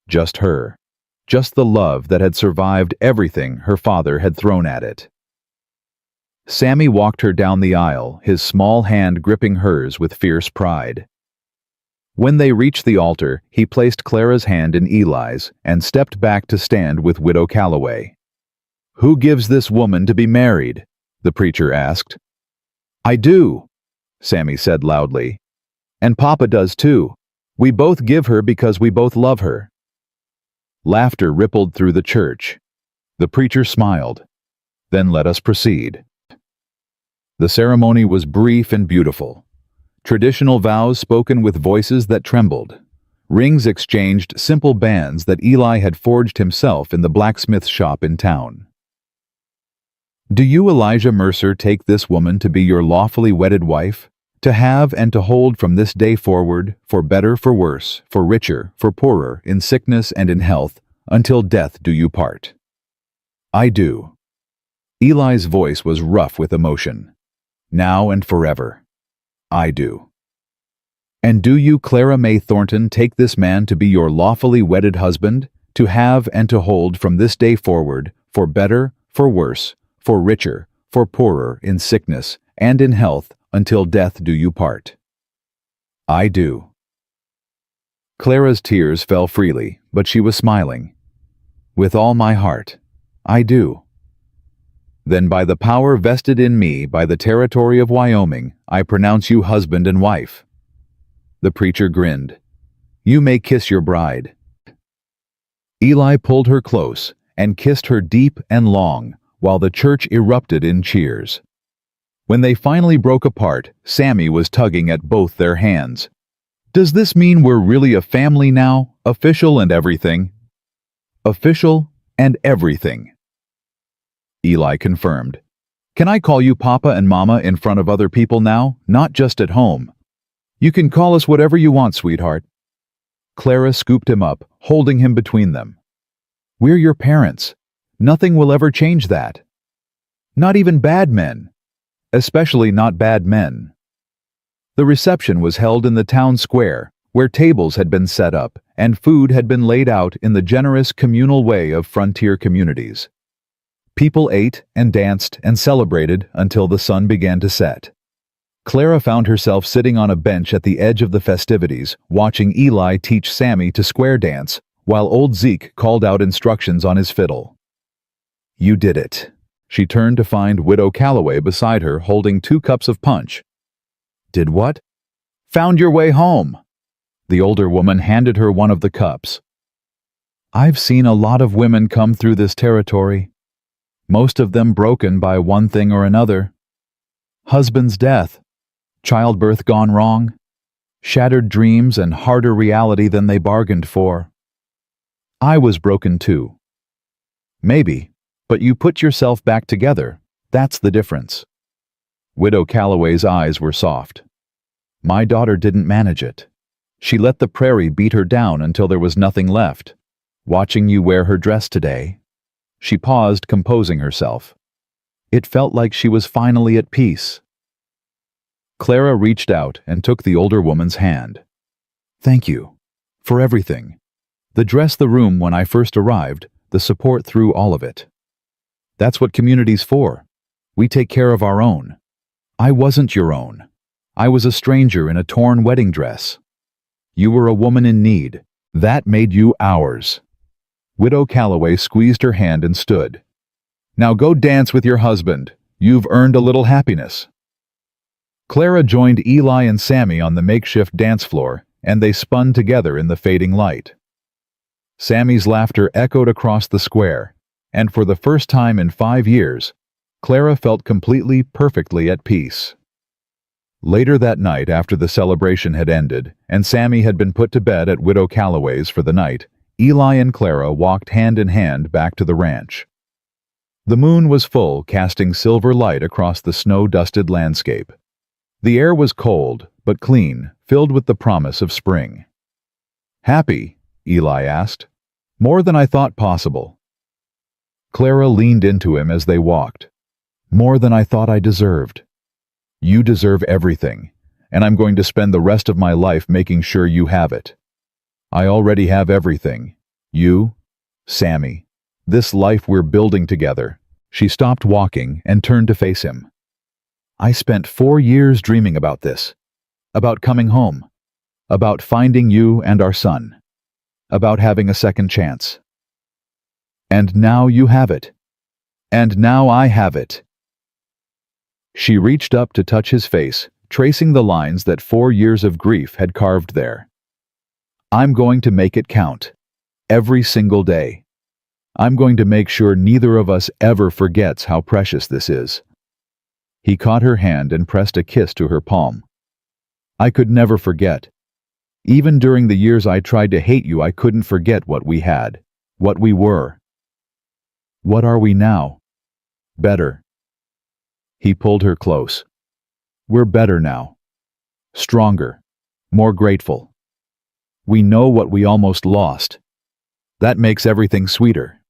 Just her. Just the love that had survived everything her father had thrown at it. Sammy walked her down the aisle, his small hand gripping hers with fierce pride. When they reached the altar, he placed Clara's hand in Eli's and stepped back to stand with Widow Calloway. "Who gives this woman to be married?" the preacher asked. "I do," Sammy said loudly. "And Papa does too. We both give her because we both love her." Laughter rippled through the church. The preacher smiled. "Then let us proceed." The ceremony was brief and beautiful. Traditional vows spoken with voices that trembled. Rings exchanged, simple bands that Eli had forged himself in the blacksmith shop in town. "Do you, Elijah Mercer, take this woman to be your lawfully wedded wife, to have and to hold from this day forward, for better, for worse, for richer, for poorer, in sickness and in health, until death do you part?" "I do." Eli's voice was rough with emotion. "Now and forever. I do." "And do you, Clara May Thornton, take this man to be your lawfully wedded husband, to have and to hold from this day forward, for better, for worse, for richer, for poorer, in sickness and in health, until death do you part?" "I do." Clara's tears fell freely, but she was smiling. "With all my heart, I do." "Then by the power vested in me by the territory of Wyoming, I pronounce you husband and wife." The preacher grinned. "You may kiss your bride." Eli pulled her close and kissed her deep and long, while the church erupted in cheers. When they finally broke apart, Sammy was tugging at both their hands. "Does this mean we're really a family now, official and everything?" "Official and everything." Eli confirmed. "Can I call you Papa and Mama in front of other people now, not just at home?" "You can call us whatever you want, sweetheart." Clara scooped him up, holding him between them. "We're your parents. Nothing will ever change that. Not even bad men. Especially not bad men." The reception was held in the town square, where tables had been set up and food had been laid out in the generous communal way of frontier communities. People ate and danced and celebrated until the sun began to set. Clara found herself sitting on a bench at the edge of the festivities, watching Eli teach Sammy to square dance, while old Zeke called out instructions on his fiddle. You did it. She turned to find Widow Calloway beside her holding 2 cups of punch. Did what? Found your way home. The older woman handed her one of the cups. I've seen a lot of women come through this territory, most of them broken by one thing or another. Husband's death, childbirth gone wrong, shattered dreams and harder reality than they bargained for. I was broken too. Maybe, but you put yourself back together. That's the difference. Widow Calloway's eyes were soft. My daughter didn't manage it. She let the prairie beat her down until there was nothing left. Watching you wear her dress today. She paused, composing herself. It felt like she was finally at peace. Clara reached out and took the older woman's hand. Thank you. For everything. The dress, the room when I first arrived, the support through all of it. That's what community's for. We take care of our own. I wasn't your own. I was a stranger in a torn wedding dress. You were a woman in need. That made you ours. Widow Calloway squeezed her hand and stood. Now go dance with your husband. You've earned a little happiness. Clara joined Eli and Sammy on the makeshift dance floor, and they spun together in the fading light. Sammy's laughter echoed across the square, and for the first time in 5 years, Clara felt completely, perfectly at peace. Later that night, after the celebration had ended, and Sammy had been put to bed at Widow Calloway's for the night, Eli and Clara walked hand in hand back to the ranch. The moon was full, casting silver light across the snow-dusted landscape. The air was cold, but clean, filled with the promise of spring. Happy? Eli asked. More than I thought possible. Clara leaned into him as they walked. More than I thought I deserved. You deserve everything, and I'm going to spend the rest of my life making sure you have it. I already have everything. You, Sammy, this life we're building together. She stopped walking and turned to face him. I spent 4 years dreaming about this, about coming home, about finding you and our son, about having a second chance. And now you have it. And now I have it. She reached up to touch his face, tracing the lines that 4 years of grief had carved there. I'm going to make it count. Every single day. I'm going to make sure neither of us ever forgets how precious this is. He caught her hand and pressed a kiss to her palm. I could never forget. Even during the years I tried to hate you, I couldn't forget what we had, what we were. What are we now? Better. He pulled her close. We're better now. Stronger. More grateful. We know what we almost lost. That makes everything sweeter.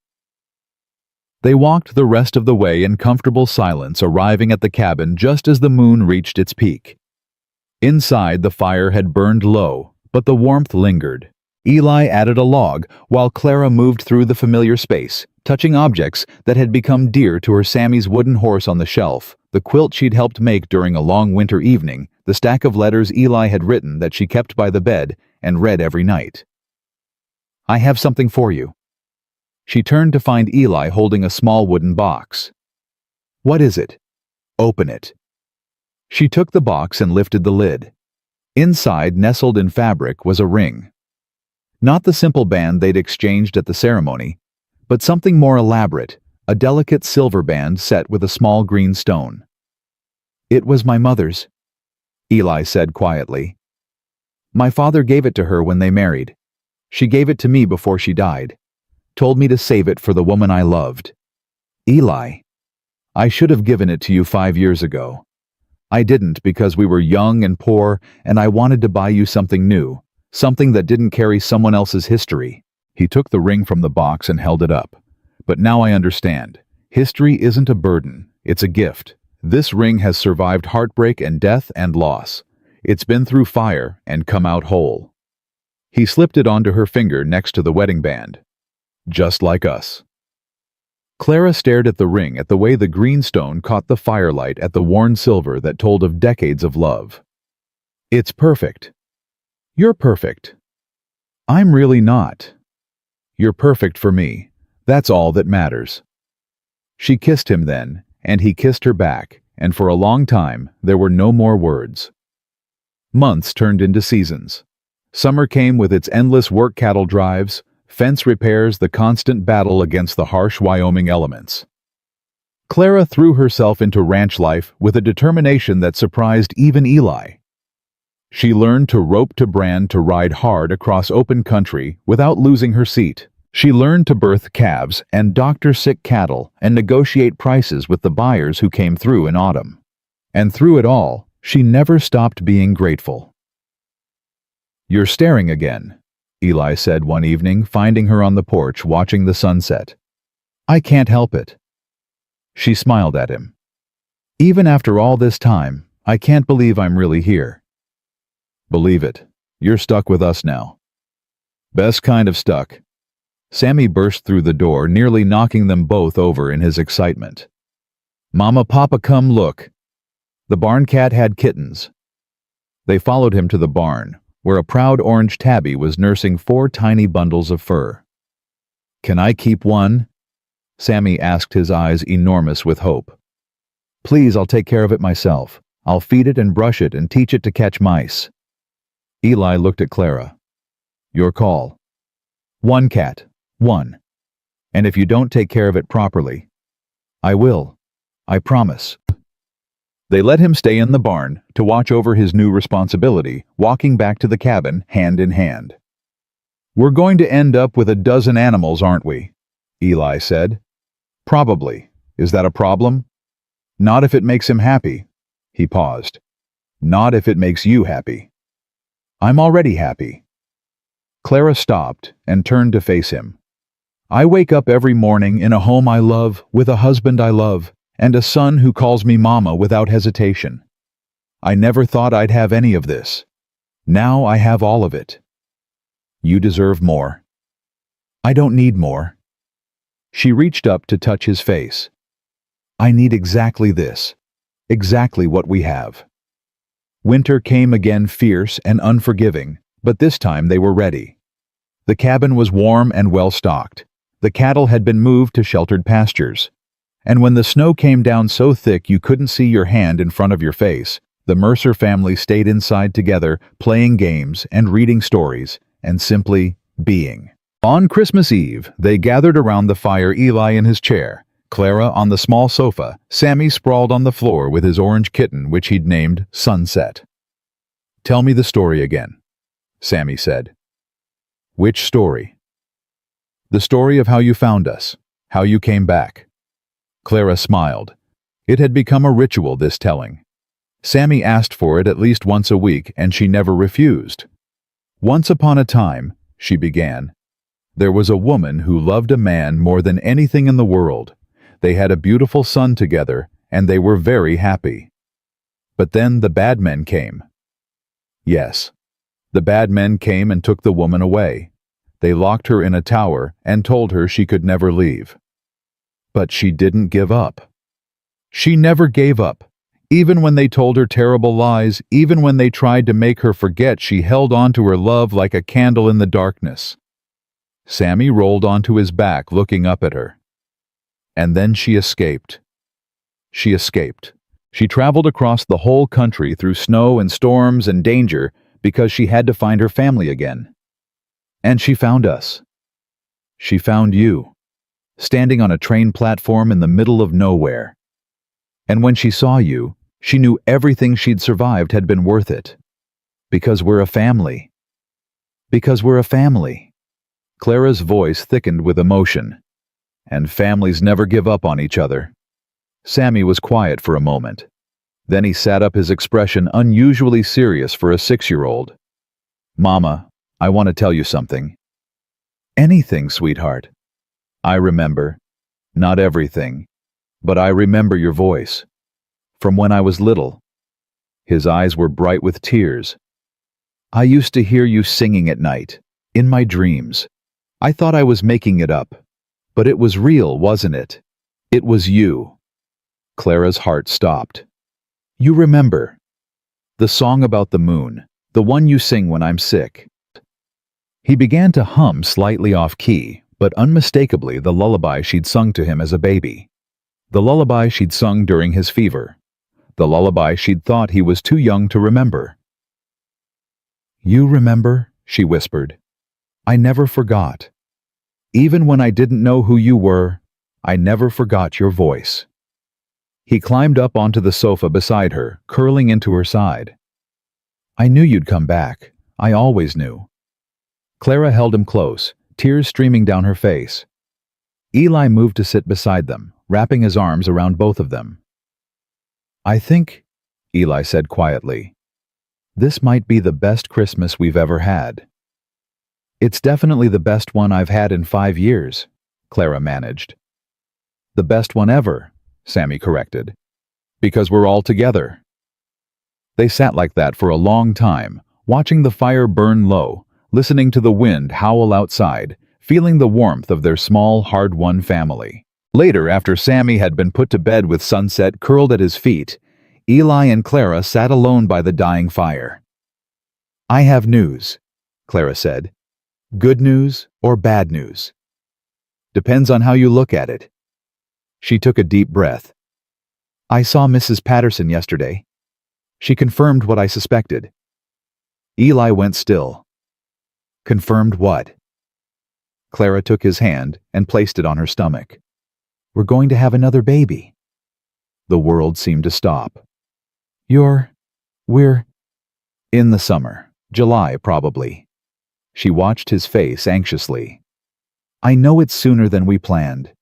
They walked the rest of the way in comfortable silence, arriving at the cabin just as the moon reached its peak. Inside, the fire had burned low, but the warmth lingered. Eli added a log, while Clara moved through the familiar space, touching objects that had become dear to her. Sammy's wooden horse on the shelf, the quilt she'd helped make during a long winter evening, the stack of letters Eli had written that she kept by the bed and read every night. I have something for you. She turned to find Eli holding a small wooden box. What is it? Open it. She took the box and lifted the lid. Inside, nestled in fabric, was a ring. Not the simple band they'd exchanged at the ceremony, but something more elaborate, a delicate silver band set with a small green stone. It was my mother's, Eli said quietly. My father gave it to her when they married. She gave it to me before she died. Told me to save it for the woman I loved. Eli, I should have given it to you 5 years ago. I didn't because we were young and poor, and I wanted to buy you something new, something that didn't carry someone else's history. He took the ring from the box and held it up. But now I understand. History isn't a burden, it's a gift. This ring has survived heartbreak and death and loss. It's been through fire and come out whole. He slipped it onto her finger next to the wedding band. Just like us. Clara stared at the ring, at the way the green stone caught the firelight, at the worn silver that told of decades of love. It's perfect. You're perfect. I'm really not. You're perfect for me. That's all that matters. She kissed him then, and he kissed her back, and for a long time there were no more words. Months turned into seasons. Summer came with its endless work cattle drives, fence repairs, the constant battle against the harsh Wyoming elements. Clara threw herself into ranch life with a determination that surprised even Eli. She learned to rope to brand to ride hard across open country without losing her seat. She learned to birth calves and doctor sick cattle and negotiate prices with the buyers who came through in autumn. And through it all, she never stopped being grateful. "You're staring again," Eli said one evening, finding her on the porch watching the sunset. "I can't help it." She smiled at him. "Even after all this time, I can't believe I'm really here." "Believe it. You're stuck with us now." "Best kind of stuck." Sammy burst through the door, nearly knocking them both over in his excitement. "Mama, Papa, come look." The barn cat had kittens. They followed him to the barn, where a proud orange tabby was nursing 4 tiny bundles of fur. "Can I keep one?" Sammy asked, his eyes enormous with hope. "Please, I'll take care of it myself. I'll feed it and brush it and teach it to catch mice." Eli looked at Clara. "Your call. 1 cat. 1. And if you don't take care of it properly, I will. I promise." They let him stay in the barn to watch over his new responsibility, walking back to the cabin hand in hand. "We're going to end up with a dozen animals, aren't we?" Eli said. "Probably. Is that a problem?" "Not if it makes him happy." He paused. "Not if it makes you happy." "I'm already happy." Clara stopped and turned to face him. "I wake up every morning in a home I love, with a husband I love, and a son who calls me Mama without hesitation. I never thought I'd have any of this. Now I have all of it. You deserve more." "I don't need more." She reached up to touch his face. "I need exactly this. Exactly what we have." Winter came again, fierce and unforgiving, but this time they were ready. The cabin was warm and well stocked. The cattle had been moved to sheltered pastures. And when the snow came down so thick you couldn't see your hand in front of your face, the Mercer family stayed inside together, playing games and reading stories, and simply being. On Christmas Eve, they gathered around the fire, Eli in his chair, Clara on the small sofa, Sammy sprawled on the floor with his orange kitten, which he'd named Sunset. "Tell me the story again," Sammy said. "Which story?" "The story of how you found us, how you came back." Clara smiled. It had become a ritual, this telling. Sammy asked for it at least once a week, and she never refused. "Once upon a time," she began, "there was a woman who loved a man more than anything in the world. They had a beautiful son together, and they were very happy. But then the bad men came." "Yes. The bad men came and took the woman away. They locked her in a tower and told her she could never leave. But she didn't give up. She never gave up. Even when they told her terrible lies, even when they tried to make her forget, she held on to her love like a candle in the darkness." Sammy rolled onto his back, looking up at her. "And then she escaped. She escaped. She traveled across the whole country through snow and storms and danger because she had to find her family again. And she found us. She found you, standing on a train platform in the middle of nowhere. And when she saw you, she knew everything she'd survived had been worth it. Because we're a family. Because we're a family." Clara's voice thickened with emotion. "And families never give up on each other." Sammy was quiet for a moment. Then he sat up, his expression unusually serious for a 6-year-old. "Mama, I want to tell you something." "Anything, sweetheart." "I remember. Not everything. But I remember your voice. From when I was little." His eyes were bright with tears. "I used to hear you singing at night, in my dreams. I thought I was making it up. But it was real, wasn't it? It was you." Clara's heart stopped. "You remember. The song about the moon, the one you sing when I'm sick." He began to hum, slightly off key, but unmistakably the lullaby she'd sung to him as a baby. The lullaby she'd sung during his fever. The lullaby she'd thought he was too young to remember. "You remember," she whispered. "I never forgot. Even when I didn't know who you were, I never forgot your voice." He climbed up onto the sofa beside her, curling into her side. "I knew you'd come back. I always knew." Clara held him close, tears streaming down her face. Eli moved to sit beside them, wrapping his arms around both of them. "I think," Eli said quietly, "this might be the best Christmas we've ever had." "It's definitely the best one I've had in 5 years," Clara managed. "The best one ever," Sammy corrected. "Because we're all together." They sat like that for a long time, watching the fire burn low, listening to the wind howl outside, feeling the warmth of their small, hard-won family. Later, after Sammy had been put to bed with sunset curled at his feet, Eli and Clara sat alone by the dying fire. "I have news," Clara said. "Good news or bad news. Depends on how you look at it." She took a deep breath. "I saw Mrs. Patterson yesterday. She confirmed what I suspected." Eli went still. "Confirmed what?" Clara took his hand and placed it on her stomach. "We're going to have another baby." The world seemed to stop. We're in the summer, July probably." She watched his face anxiously. "I know it's sooner than we planned.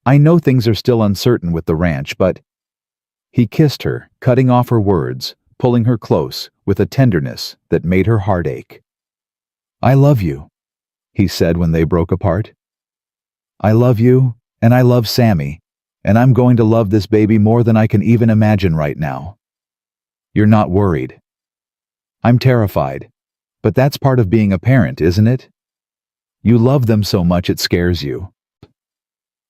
I know things are still uncertain with the ranch, but—" He kissed her, cutting off her words, pulling her close with a tenderness that made her heart ache. "I love you," he said when they broke apart. "I love you, and I love Sammy, and I'm going to love this baby more than I can even imagine right now. You're not worried." "I'm terrified, but that's part of being a parent, isn't it? You love them so much it scares you."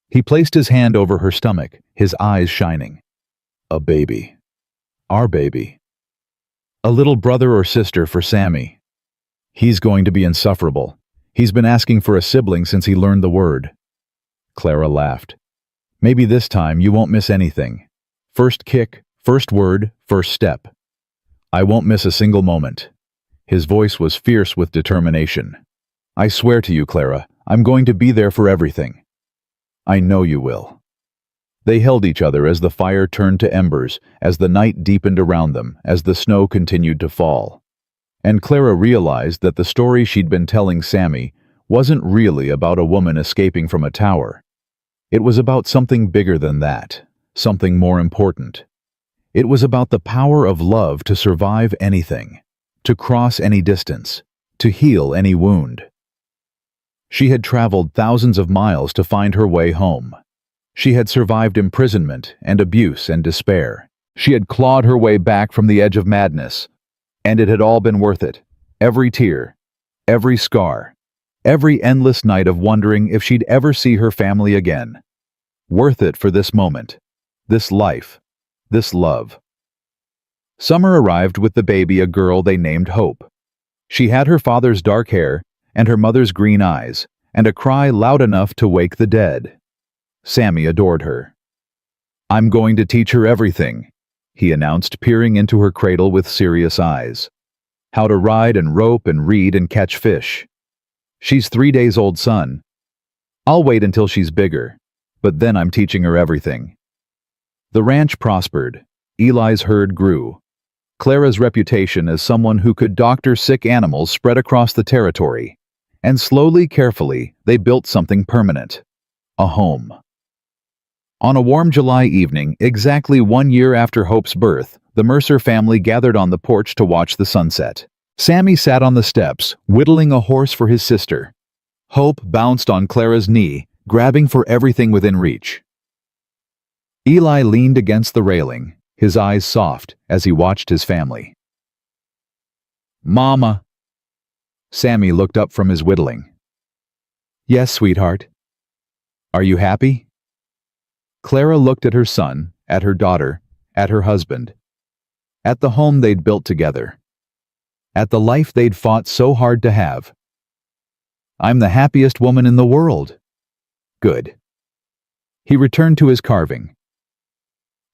He placed his hand over her stomach, his eyes shining. "A baby. Our baby. A little brother or sister for Sammy. He's going to be insufferable. He's been asking for a sibling since he learned the word." Clara laughed. "Maybe this time you won't miss anything. First kick, first word, first step. I won't miss a single moment." His voice was fierce with determination. "I swear to you, Clara, I'm going to be there for everything." "I know you will." They held each other as the fire turned to embers, as the night deepened around them, as the snow continued to fall. And Clara realized that the story she'd been telling Sammy wasn't really about a woman escaping from a tower. It was about something bigger than that, something more important. It was about the power of love to survive anything, to cross any distance, to heal any wound. She had traveled thousands of miles to find her way home. She had survived imprisonment and abuse and despair. She had clawed her way back from the edge of madness, and it had all been worth it. Every tear, every scar, every endless night of wondering if she'd ever see her family again. Worth it for this moment, this life, this love. Summer arrived with the baby, a girl they named Hope. She had her father's dark hair and her mother's green eyes, and a cry loud enough to wake the dead. Sammy adored her. "I'm going to teach her everything," he announced, peering into her cradle with serious eyes. "How to ride and rope and read and catch fish. She's 3 days old, son. I'll wait until she's bigger, but then I'm teaching her everything." The ranch prospered. Eli's herd grew. Clara's reputation as someone who could doctor sick animals spread across the territory. And slowly, carefully, they built something permanent. A home. On a warm July evening, exactly 1 year after Hope's birth, the Mercer family gathered on the porch to watch the sunset. Sammy sat on the steps, whittling a horse for his sister. Hope bounced on Clara's knee, grabbing for everything within reach. Eli leaned against the railing, his eyes soft as he watched his family. "Mama." Sammy looked up from his whittling. "Yes, sweetheart." "Are you happy?" Clara looked at her son, at her daughter, at her husband. At the home they'd built together. At the life they'd fought so hard to have. "I'm the happiest woman in the world." "Good." He returned to his carving.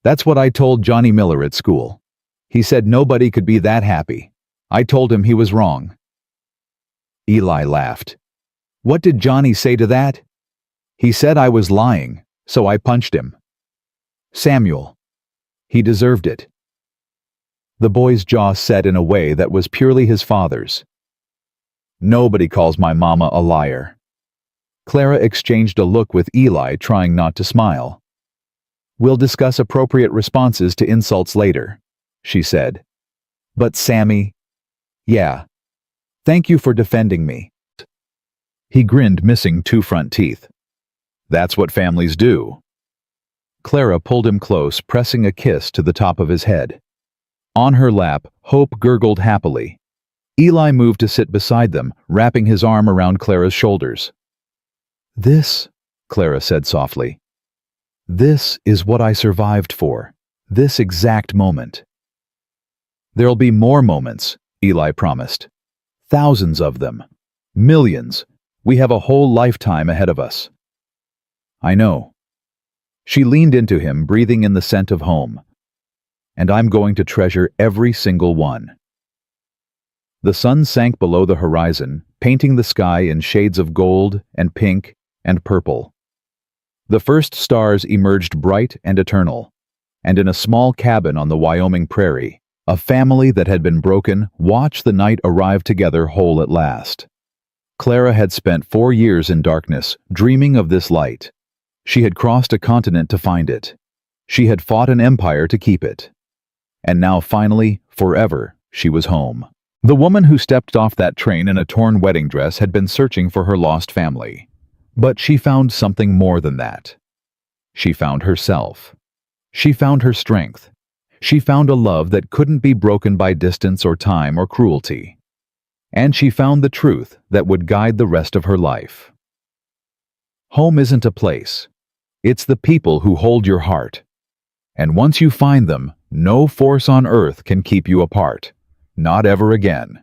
That's what I told Johnny Miller at school. He said nobody could be that happy. I told him he was wrong. Eli laughed. What did Johnny say to that? He said I was lying, so I punched him. Samuel. He deserved it. The boy's jaw set in a way that was purely his father's. Nobody calls my mama a liar. Clara exchanged a look with Eli, trying not to smile. We'll discuss appropriate responses to insults later, she said. But Sammy... Yeah. Thank you for defending me. He grinned, missing 2 front teeth. That's what families do. Clara pulled him close, pressing a kiss to the top of his head. On her lap, Hope gurgled happily. Eli moved to sit beside them, wrapping his arm around Clara's shoulders. This, Clara said softly, this is what I survived for, this exact moment. There'll be more moments, Eli promised. Thousands of them. Millions. We have a whole lifetime ahead of us. I know. She leaned into him, breathing in the scent of home. And I'm going to treasure every single one. The sun sank below the horizon, painting the sky in shades of gold and pink and purple. The first stars emerged bright and eternal, and in a small cabin on the Wyoming prairie, a family that had been broken watched the night arrive together whole at last. Clara had spent 4 years in darkness, dreaming of this light. She had crossed a continent to find it. She had fought an empire to keep it. And now finally, forever, she was home. The woman who stepped off that train in a torn wedding dress had been searching for her lost family. But she found something more than that. She found herself. She found her strength. She found a love that couldn't be broken by distance or time or cruelty. And she found the truth that would guide the rest of her life. Home isn't a place. It's the people who hold your heart. And once you find them, no force on earth can keep you apart. Not ever again.